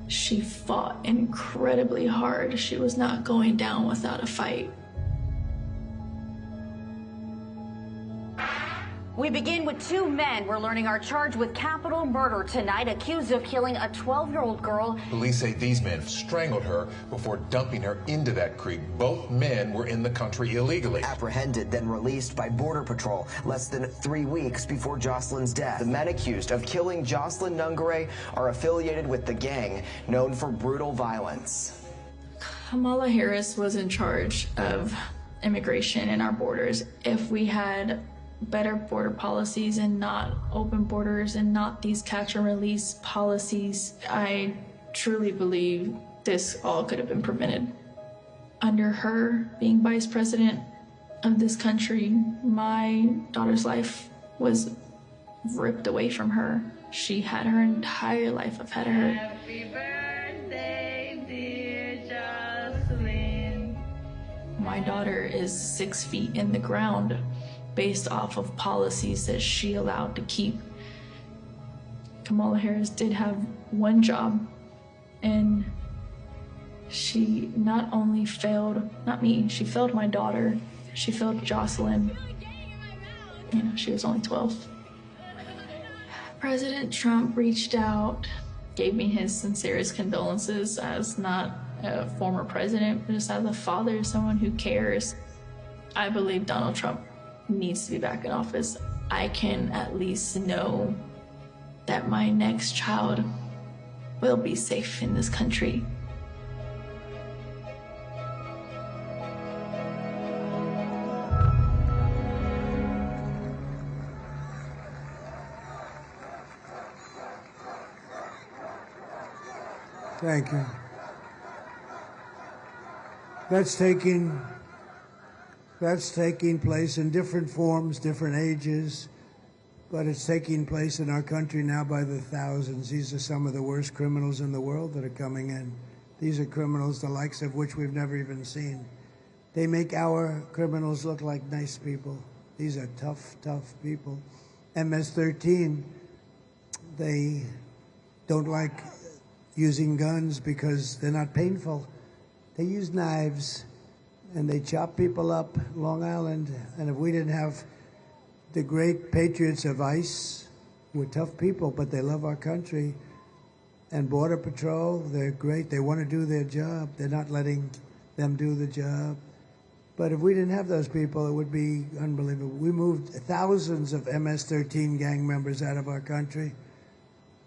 she fought incredibly hard. She was not going down without a fight. We begin with 2 men we're learning are charged with capital murder tonight, accused of killing a 12-year-old girl. Police say these men strangled her before dumping her into that creek. Both men were in the country illegally. Apprehended, then released by Border Patrol less than 3 weeks before Jocelyn's death. The men accused of killing Jocelyn Nungare are affiliated with the gang known for brutal violence. Kamala Harris was in charge of immigration in our borders. If we had better border policies and not open borders and not these catch and release policies, I truly believe this all could have been prevented. Under her being vice president of this country, my daughter's life was ripped away from her. She had her entire life ahead of her. Happy birthday, dear Jocelyn. My daughter is 6 feet in the ground based off of policies that she allowed to keep. Kamala Harris did have one job, and she not only failed, not me, she failed my daughter, she failed Jocelyn. You know, she was only 12. President Trump reached out, gave me his sincerest condolences as not a former president, but just as a father, someone who cares. I believe Donald Trump needs to be back in office. I can at least know that my next child will be safe in this country. Thank you. That's taking place in different forms, different ages, but it's taking place in our country now by the thousands. These are some of the worst criminals in the world that are coming in. These are criminals the likes of which we've never even seen. They make our criminals look like nice people. These are tough, tough people. MS-13, they don't like using guns because they're not painful. They use knives, and they chop people up, Long Island. And if we didn't have the great patriots of ICE, who are tough people, but they love our country, and Border Patrol, they're great. They want to do their job. They're not letting them do the job. But if we didn't have those people, it would be unbelievable. We moved thousands of MS-13 gang members out of our country,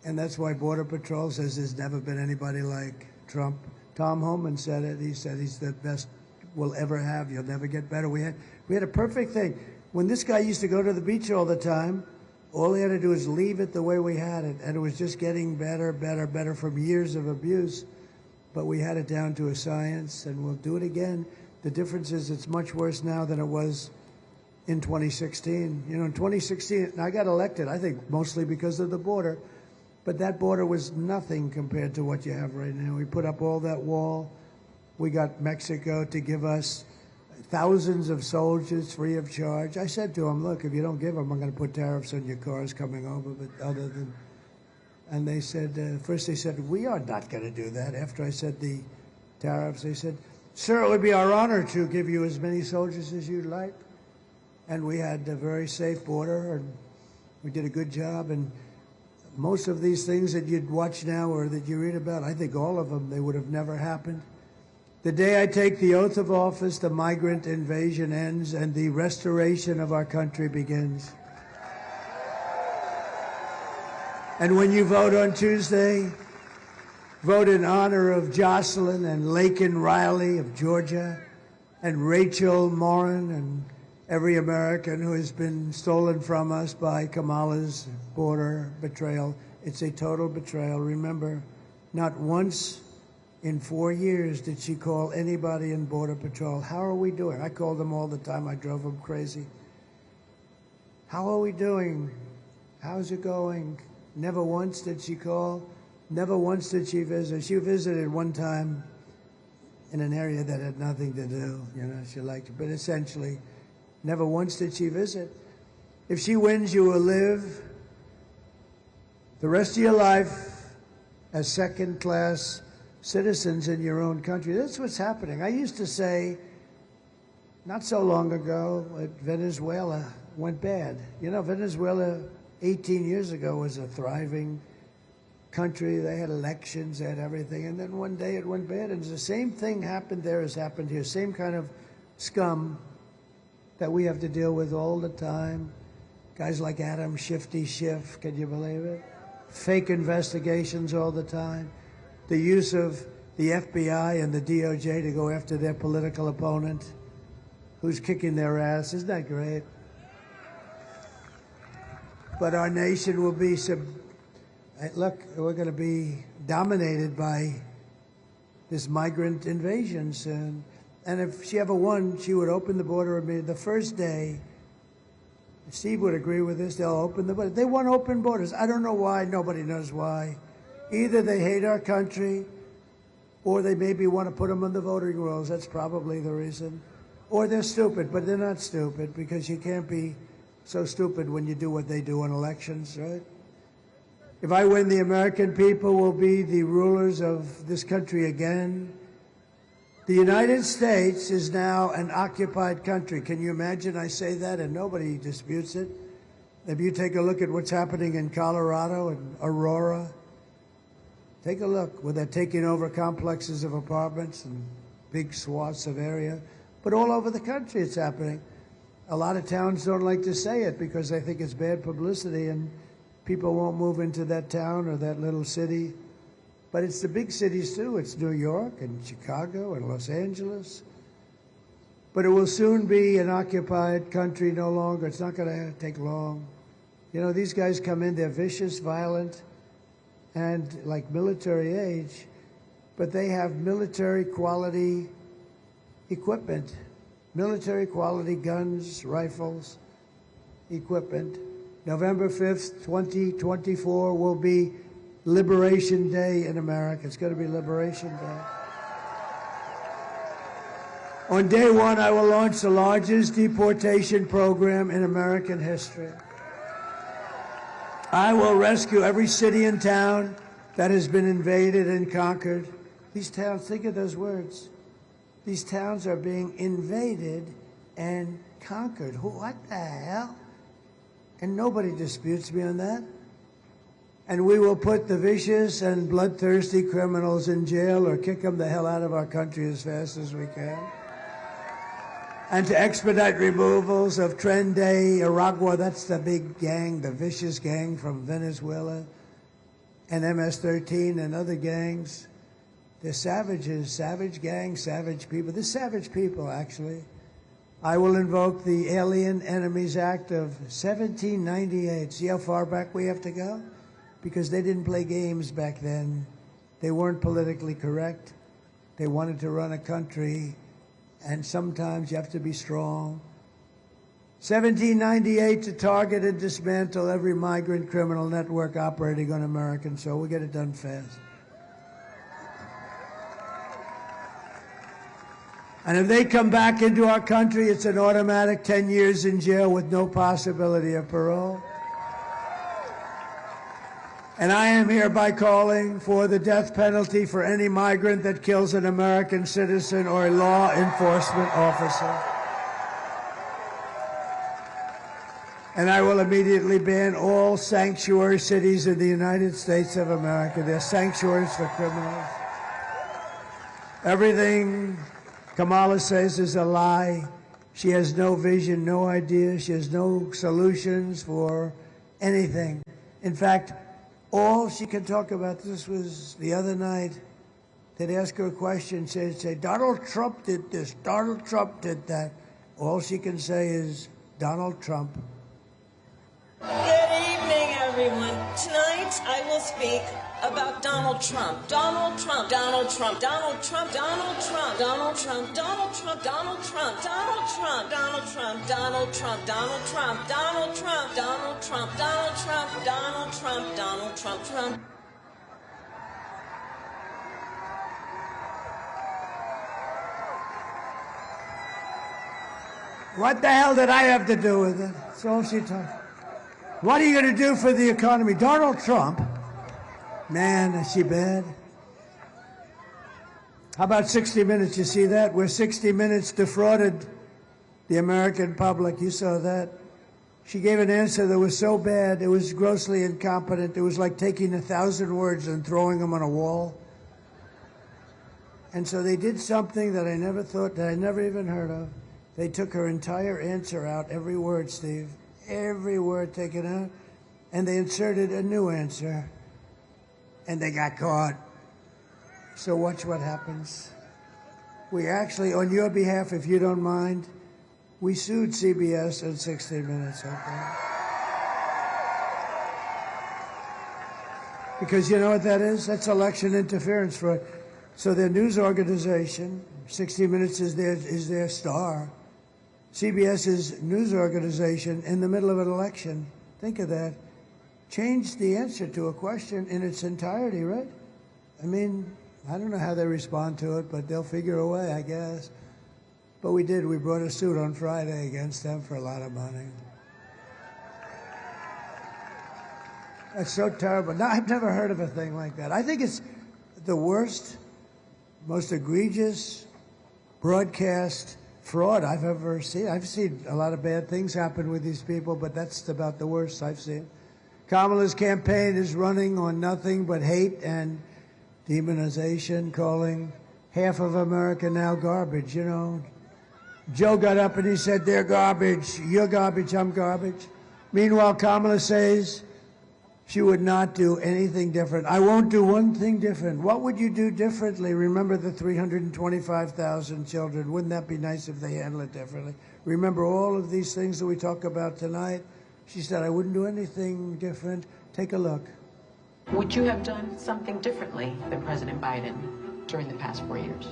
and that's why Border Patrol says there's never been anybody like Trump. Tom Homan said it. He said he's the best we'll ever have. You'll never get better. We had a perfect thing. When this guy used to go to the beach all the time, all he had to do was leave it the way we had it, and it was just getting better, better, better from years of abuse. But we had it down to a science, and we'll do it again. The difference is it's much worse now than it was in 2016. You know, in 2016, I got elected, I think mostly because of the border, but that border was nothing compared to what you have right now. We put up all that wall. We got Mexico to give us thousands of soldiers free of charge. I said to them, look, if you don't give them, I'm going to put tariffs on your cars coming over, but other than... And they said, first they said, we are not going to do that. After I said the tariffs, they said, sir, it would be our honor to give you as many soldiers as you'd like. And we had a very safe border, and we did a good job. And most of these things that you'd watch now or that you read about, I think all of them, they would have never happened. The day I take the oath of office, the migrant invasion ends and the restoration of our country begins. And when you vote on Tuesday, vote in honor of Jocelyn and Laken Riley of Georgia and Rachel Morin and every American who has been stolen from us by Kamala's border betrayal. It's a total betrayal. Remember, not once in 4 years did she call anybody in Border Patrol. How are we doing? I called them all the time. I drove them crazy. How are we doing? How's it going? Never once did she call. Never once did she visit. She visited one time in an area that had nothing to do. You know, she liked it. But essentially, never once did she visit. If she wins, you will live the rest of your life as second-class citizens in your own country. That's what's happening. I used to say, not so long ago, Venezuela went bad. You know, Venezuela 18 years ago was a thriving country. They had elections, they had everything, and then one day it went bad. And the same thing happened there as happened here. Same kind of scum that we have to deal with all the time. Guys like Adam Shifty Schiff, can you believe it? Fake investigations all the time. The use of the FBI and the DOJ to go after their political opponent who's kicking their ass. Isn't that great? But our nation will be look, we're going to be dominated by this migrant invasion soon. And if she ever won, she would open the border immediately. The first day, Steve would agree with this, they'll open the border. They want open borders. I don't know why. Nobody knows why. Either they hate our country, or they maybe want to put them on the voting rolls. That's probably the reason. Or they're stupid, but they're not stupid, because you can't be so stupid when you do what they do in elections, right? If I win, the American people will be the rulers of this country again. The United States is now an occupied country. Can you imagine I say that and nobody disputes it? If you take a look at what's happening in Colorado and Aurora, take a look where they're taking over complexes of apartments and big swaths of area. But all over the country it's happening. A lot of towns don't like to say it because they think it's bad publicity and people won't move into that town or that little city. But it's the big cities too. It's New York and Chicago and Los Angeles. But it will soon be an occupied country no longer. It's not going to take long. You know, these guys come in, they're vicious, violent, and like military age, but they have military quality equipment, military quality guns, rifles, equipment. November 5th, 2024 will be Liberation Day in America. It's going to be Liberation Day. On day one, I will launch the largest deportation program in American history. I will rescue every city and town that has been invaded and conquered. These towns, think of those words. These towns are being invaded and conquered. What the hell? And nobody disputes me on that. And we will put the vicious and bloodthirsty criminals in jail or kick them the hell out of our country as fast as we can. And to expedite removals of Tren de Aragua, that's the big gang, the vicious gang from Venezuela, and MS-13 and other gangs. They're savages, savage gangs, savage people. They're savage people, actually. I will invoke the Alien Enemies Act of 1798. See how far back we have to go? Because they didn't play games back then. They weren't politically correct. They wanted to run a country, and sometimes you have to be strong. 1798 to target and dismantle every migrant criminal network operating on American soil. We'll get it done fast. And if they come back into our country, it's an automatic 10 years in jail with no possibility of parole. And I am hereby calling for the death penalty for any migrant that kills an American citizen or a law enforcement officer. And I will immediately ban all sanctuary cities in the United States of America. They're sanctuaries for criminals. Everything Kamala says is a lie. She has no vision, no ideas. She has no solutions for anything. In fact, all she can talk about, this was the other night, they'd ask her a question, she'd say, Donald Trump did this, Donald Trump did that. All she can say is, Donald Trump. Good evening, everyone. Tonight, I will speak about Donald Trump. Donald Trump, Donald Trump, Donald Trump, Donald Trump, Donald Trump, Donald Trump, Donald Trump, Donald Trump, Donald Trump, Donald Trump, Donald Trump, Donald Trump, Donald Trump, Donald Trump, Donald Trump, Donald Trump, Trump. What the hell did I have to do with it? That's all she talked. What are you going to do for the economy? Donald Trump? Man, is she bad? How about 60 Minutes? You see that? Where 60 Minutes defrauded the American public. You saw that? She gave an answer that was so bad, it was grossly incompetent. It was like taking 1,000 words and throwing them on a wall. And so they did something that I never thought, that I never even heard of. They took her entire answer out, every word, Steve. Every word taken out. And they inserted a new answer. And they got caught. So watch what happens. We actually, on your behalf, if you don't mind, we sued CBS and 60 Minutes, okay? Because you know what that is? That's election interference fraud. So their news organization, 60 Minutes is their star. CBS's news organization in the middle of an election, think of that, changed the answer to a question in its entirety, right? I mean, I don't know how they respond to it, but they'll figure a way, I guess. But we did. We brought a suit on Friday against them for a lot of money. That's so terrible. No, I've never heard of a thing like that. I think it's the worst, most egregious broadcast fraud I've ever seen. I've seen a lot of bad things happen with these people, but that's about the worst I've seen. Kamala's campaign is running on nothing but hate and demonization, calling half of America now garbage, you know. Joe got up and he said, they're garbage, you're garbage, I'm garbage. Meanwhile, Kamala says she would not do anything different. I won't do one thing different. What would you do differently? Remember the 325,000 children. Wouldn't that be nice if they handled it differently? Remember all of these things that we talk about tonight? She said, I wouldn't do anything different. Take a look. Would you have done something differently than President Biden during the past 4 years?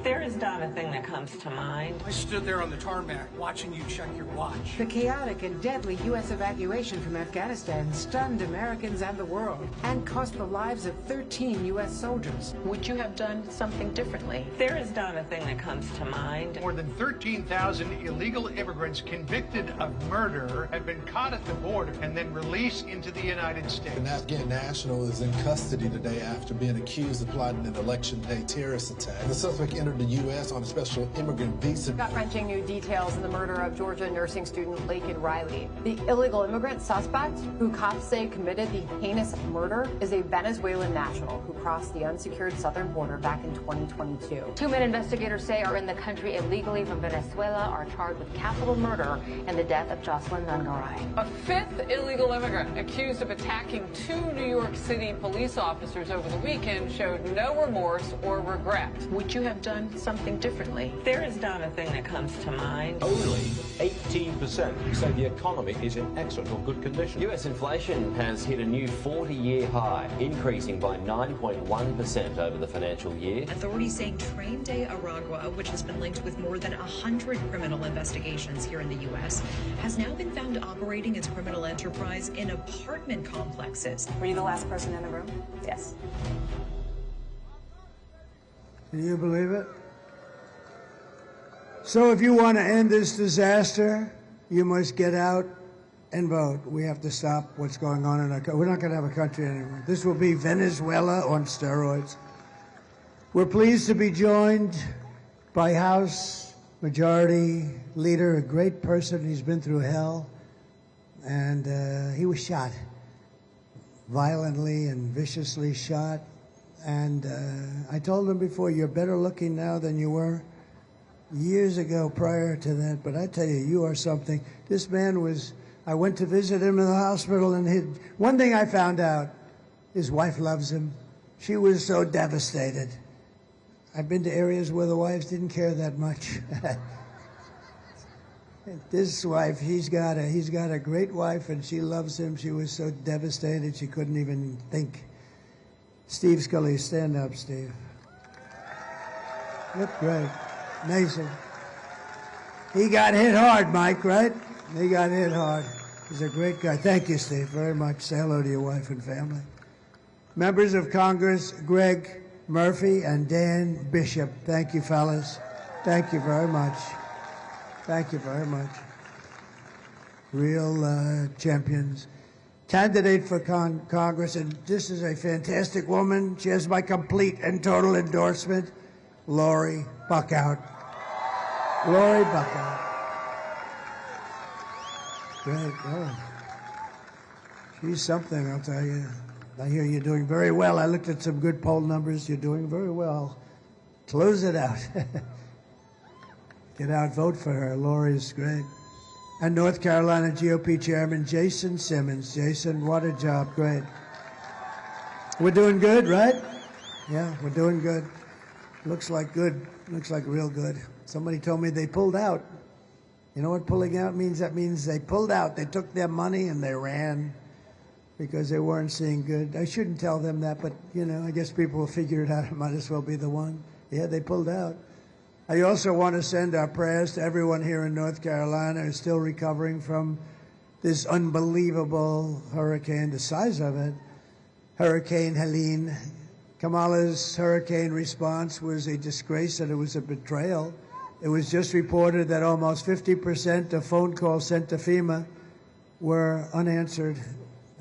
There is not a thing that comes to mind. I stood there on the tarmac watching you check your watch. The chaotic and deadly U.S. evacuation from Afghanistan stunned Americans and the world and cost the lives of 13 U.S. soldiers. Would you have done something differently? There is not a thing that comes to mind. More than 13,000 illegal immigrants convicted of murder have been caught at the border and then released into the United States. An Afghan national is in custody today after being accused of plotting an election day terrorist attack. The suspect entered the U.S. on a special immigrant visa. Gut-wrenching new details in the murder of Georgia nursing student Laken Riley. The illegal immigrant suspect, who cops say committed the heinous murder, is a Venezuelan national who crossed the unsecured southern border back in 2022. 2 men investigators say are in the country illegally from Venezuela are charged with capital murder in the death of Jocelyn Nungaray. A fifth illegal immigrant accused of attacking 2 New York City police officers over the weekend showed no remorse or regret. Would you have done something differently? There is not a thing that comes to mind. Only 18% say the economy is in excellent or good condition. US inflation has hit a new 40-year high, increasing by 9.1% over the financial year. Authorities saying Train de Aragua, which has been linked with more than 100 criminal investigations here in the U.S., has now been found operating its criminal enterprise in apartment complexes. Were you the last person in the room? Yes. Can you believe it? So if you want to end this disaster, you must get out and vote. We have to stop what's going on in our country. We're not going to have a country anymore. This will be Venezuela on steroids. We're pleased to be joined by House Majority Leader, a great person. He's been through hell. And he was shot, violently and viciously shot. And I told him before, you're better looking now than you were years ago prior to that. But I tell you, you are something. This man was, I went to visit him in the hospital, and one thing I found out, his wife loves him. She was so devastated. I've been to areas where the wives didn't care that much. This wife, he's got a great wife, and she loves him. She was so devastated she couldn't even think. Steve Scully, stand up, Steve. Look great. Amazing. He got hit hard, Mike, right? He got hit hard. He's a great guy. Thank you, Steve, very much. Say hello to your wife and family. Members of Congress, Greg Murphy and Dan Bishop. Thank you, fellas. Thank you very much. Thank you very much. Real champions. Candidate for Congress, and this is a fantastic woman. She has my complete and total endorsement. Lori Buckout. Lori Buckout. Great. Oh. She's something, I'll tell you. I hear you're doing very well. I looked at some good poll numbers. You're doing very well. Close it out. Get out, vote for her. Lori's great. And North Carolina GOP Chairman Jason Simmons. Jason, what a job. Great. We're doing good, right? Yeah, we're doing good. Looks like good. Looks like real good. Somebody told me they pulled out. You know what pulling out means? That means they pulled out. They took their money and they ran because they weren't seeing good. I shouldn't tell them that, but, you know, I guess people will figure it out. It might as well be the one. Yeah, they pulled out. I also want to send our prayers to everyone here in North Carolina who's still recovering from this unbelievable hurricane, the size of it, Hurricane Helene. Kamala's hurricane response was a disgrace and it was a betrayal. It was just reported that almost 50% of phone calls sent to FEMA were unanswered.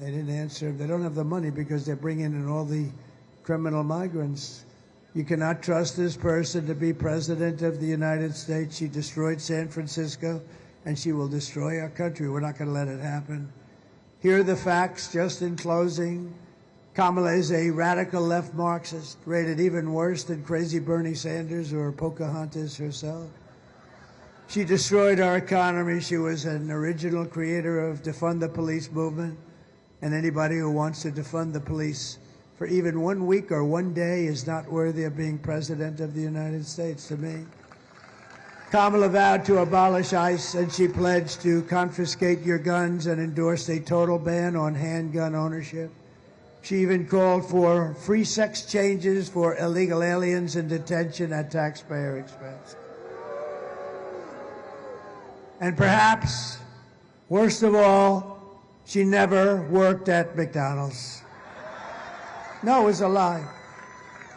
They didn't answer. They don't have the money because they're bringing in all the criminal migrants. You cannot trust this person to be president of the United States. She destroyed San Francisco, and she will destroy our country. We're not going to let it happen. Here are the facts, just in closing. Kamala is a radical left Marxist, rated even worse than crazy Bernie Sanders or Pocahontas herself. She destroyed our economy. She was an original creator of defund the police movement, and anybody who wants to defund the police for even 1 week or 1 day is not worthy of being president of the United States to me. Kamala vowed to abolish ICE, and she pledged to confiscate your guns and endorsed a total ban on handgun ownership. She even called for free sex changes for illegal aliens in detention at taxpayer expense. And perhaps, worst of all, she never worked at McDonald's. No, it was a lie.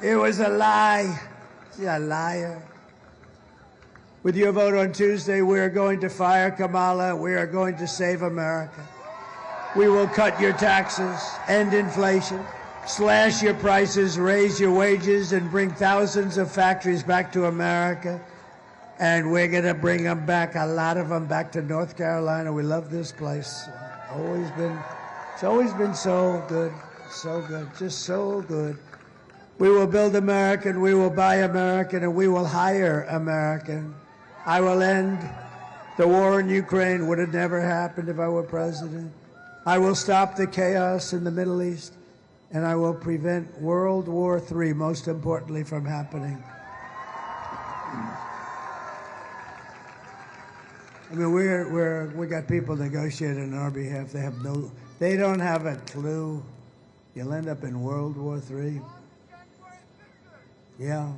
It was a lie. She's a liar. With your vote on Tuesday, we are going to fire Kamala. We are going to save America. We will cut your taxes, end inflation, slash your prices, raise your wages, and bring thousands of factories back to America. And we're going to bring them back, a lot of them back to North Carolina. We love this place. It's always been so good. So good, just so good. We will build American, we will buy American, and we will hire American. I will end the war in Ukraine. Would have never happened if I were president. I will stop the chaos in the Middle East, and I will prevent World War III, most importantly, from happening. I mean, we got people negotiating on our behalf. They don't have a clue. You'll end up in World War III. Yeah,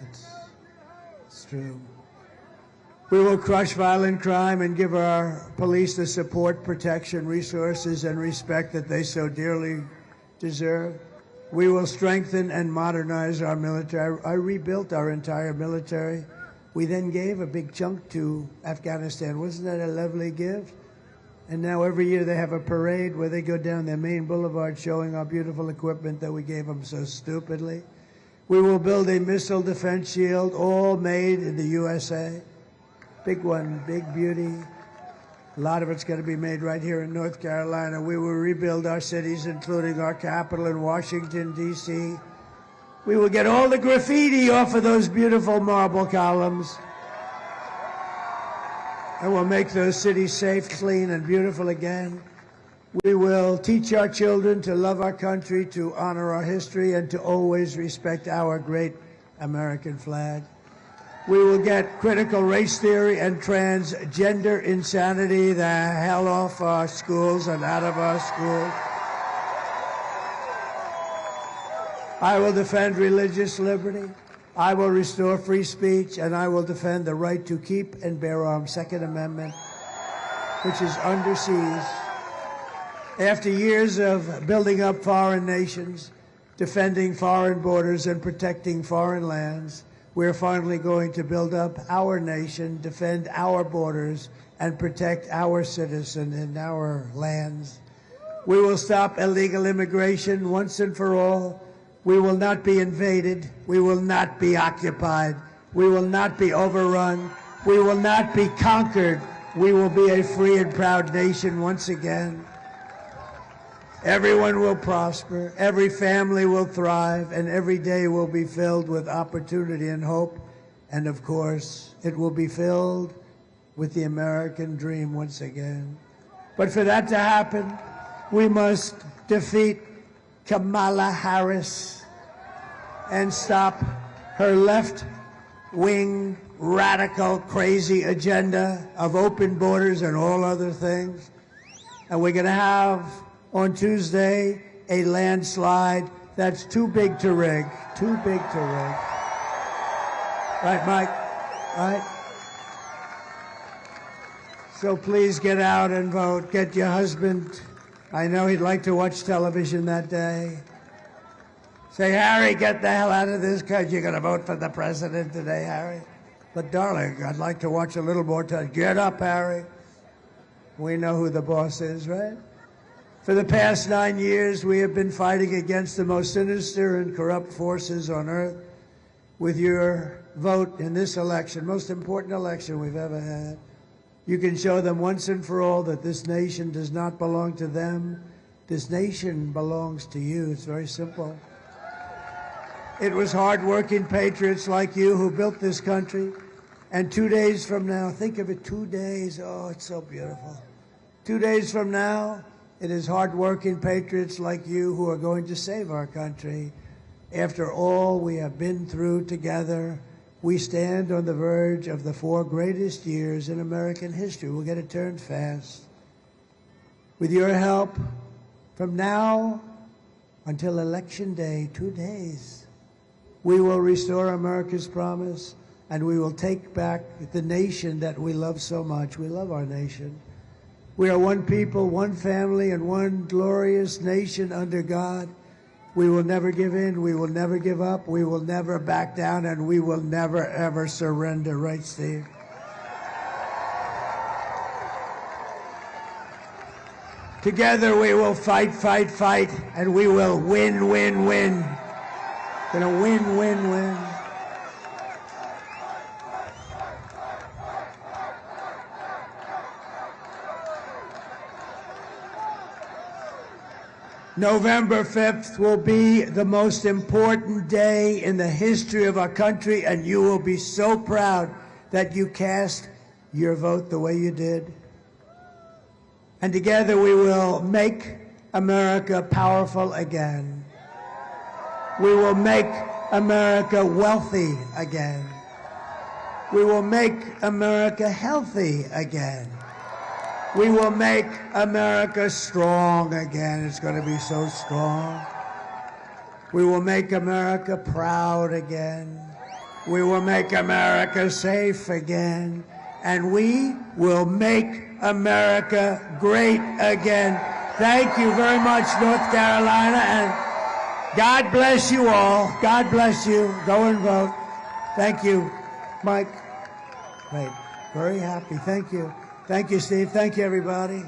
it's true. We will crush violent crime and give our police the support, protection, resources, and respect that they so dearly deserve. We will strengthen and modernize our military. I rebuilt our entire military. We then gave a big chunk to Afghanistan. Wasn't that a lovely gift? And now every year they have a parade where they go down their main boulevard showing our beautiful equipment that we gave them so stupidly. We will build a missile defense shield, all made in the USA. Big one, big beauty. A lot of it's going to be made right here in North Carolina. We will rebuild our cities, including our capital in Washington, D.C. We will get all the graffiti off of those beautiful marble columns. And we'll make those cities safe, clean, and beautiful again. We will teach our children to love our country, to honor our history, and to always respect our great American flag. We will get critical race theory and transgender insanity the hell off our schools and out of our schools. I will defend religious liberty. I will restore free speech, and I will defend the right to keep and bear arms, Second Amendment, which is under siege. After years of building up foreign nations, defending foreign borders, and protecting foreign lands, we're finally going to build up our nation, defend our borders, and protect our citizens and our lands. We will stop illegal immigration once and for all. We will not be invaded. We will not be occupied. We will not be overrun. We will not be conquered. We will be a free and proud nation once again. Everyone will prosper. Every family will thrive. And every day will be filled with opportunity and hope. And of course, it will be filled with the American dream once again. But for that to happen, we must defeat Kamala Harris and stop her left-wing, radical, crazy agenda of open borders and all other things. And we're going to have, on Tuesday, a landslide that's too big to rig. Too big to rig. Right, Mike? Right? So please get out and vote. Get your husband. I know he'd like to watch television that day. Say, Harry, get the hell out of this because you're going to vote for the president today, Harry. But, darling, I'd like to watch a little more time. Get up, Harry. We know who the boss is, right? For the past 9 years, we have been fighting against the most sinister and corrupt forces on earth. With your vote in this election, most important election we've ever had, you can show them once and for all that this nation does not belong to them. This nation belongs to you. It's very simple. It was hard-working patriots like you who built this country. And 2 days from now, think of it, 2 days. Oh, it's so beautiful. 2 days from now, it is hard-working patriots like you who are going to save our country. After all we have been through together, we stand on the verge of the 4 greatest years in American history. We'll get it turned fast. With your help, from now until Election Day, 2 days, we will restore America's promise, and we will take back the nation that we love so much. We love our nation. We are one people, one family, and one glorious nation under God. We will never give in. We will never give up. We will never back down, and we will never, ever surrender. Right, Steve? Together we will fight, fight, fight, and we will win, win, win. Gonna win, win, win. November 5th will be the most important day in the history of our country, and you will be so proud that you cast your vote the way you did. And together we will make America powerful again. We will make America wealthy again. We will make America healthy again. We will make America strong again. It's going to be so strong. We will make America proud again. We will make America safe again. And we will make America great again. Thank you very much, North Carolina, and God bless you all. God bless you. Go and vote. Thank you, Mike. Great. Very happy. Thank you. Thank you, Steve. Thank you, everybody.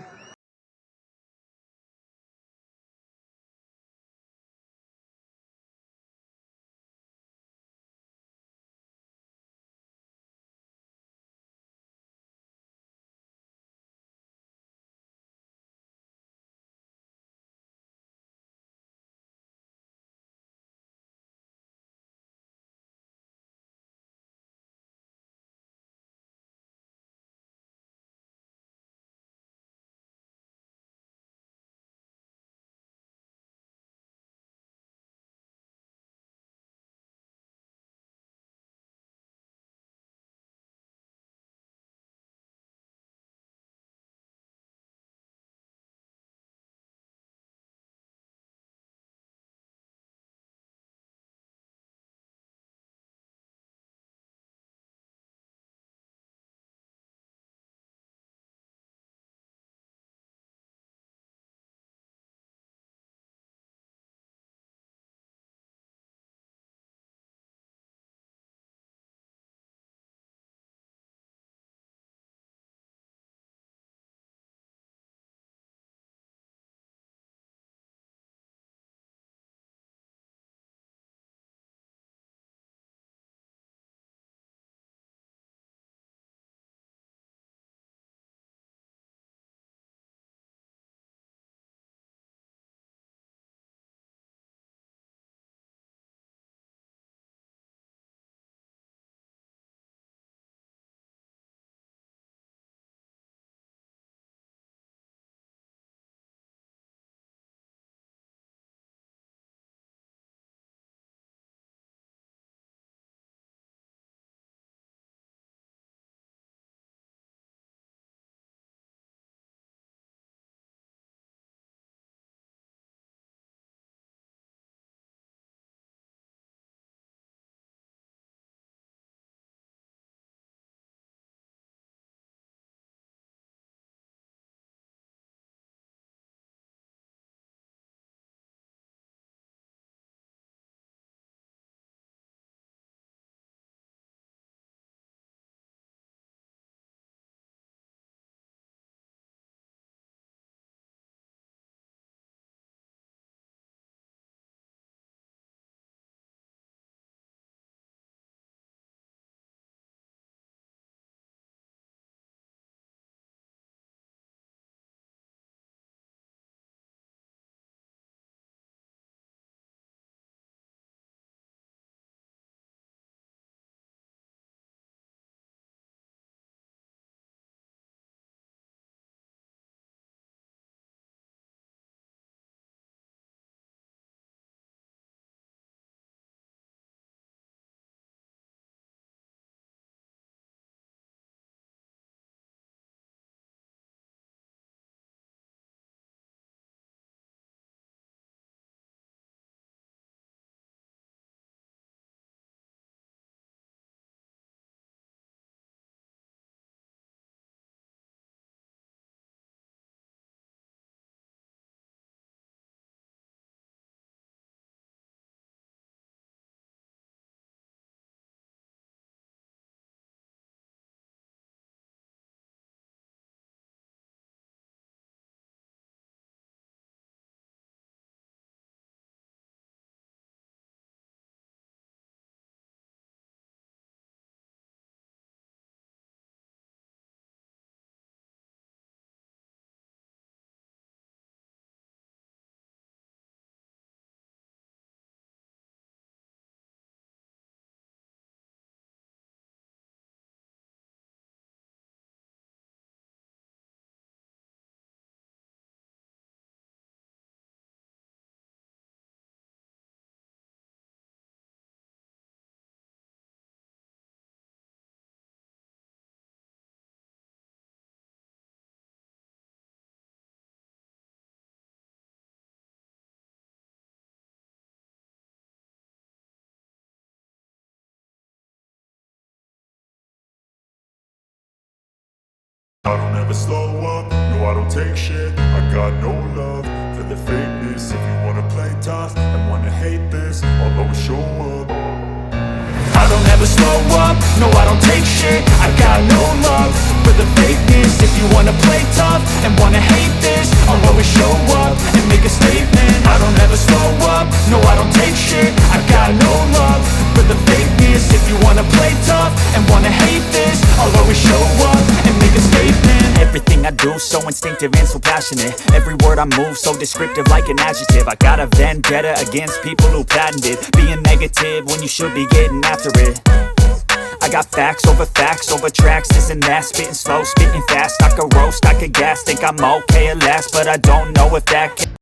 I don't ever slow up, no I don't take shit. I got no love for the fakeness. If you wanna play tough and wanna hate this, I'll always show up. I don't ever slow up, no I don't take shit. I got no love for the fakeness. If you wanna play tough and wanna hate this, I'll always show up and make a statement. I don't ever slow up, no I don't take shit. I got no love for the fakeness. If you wanna play tough and wanna hate this, I'll always show up and make a statement. Everything I do so instinctive and so passionate. Every word I move so descriptive like an adjective. I got a vendetta against people who patented being negative when you should be getting after it. I got facts over tracks, this and that. Spitting slow, spitting fast, I could roast, I could gas. Think I'm okay at last, but I don't know if that can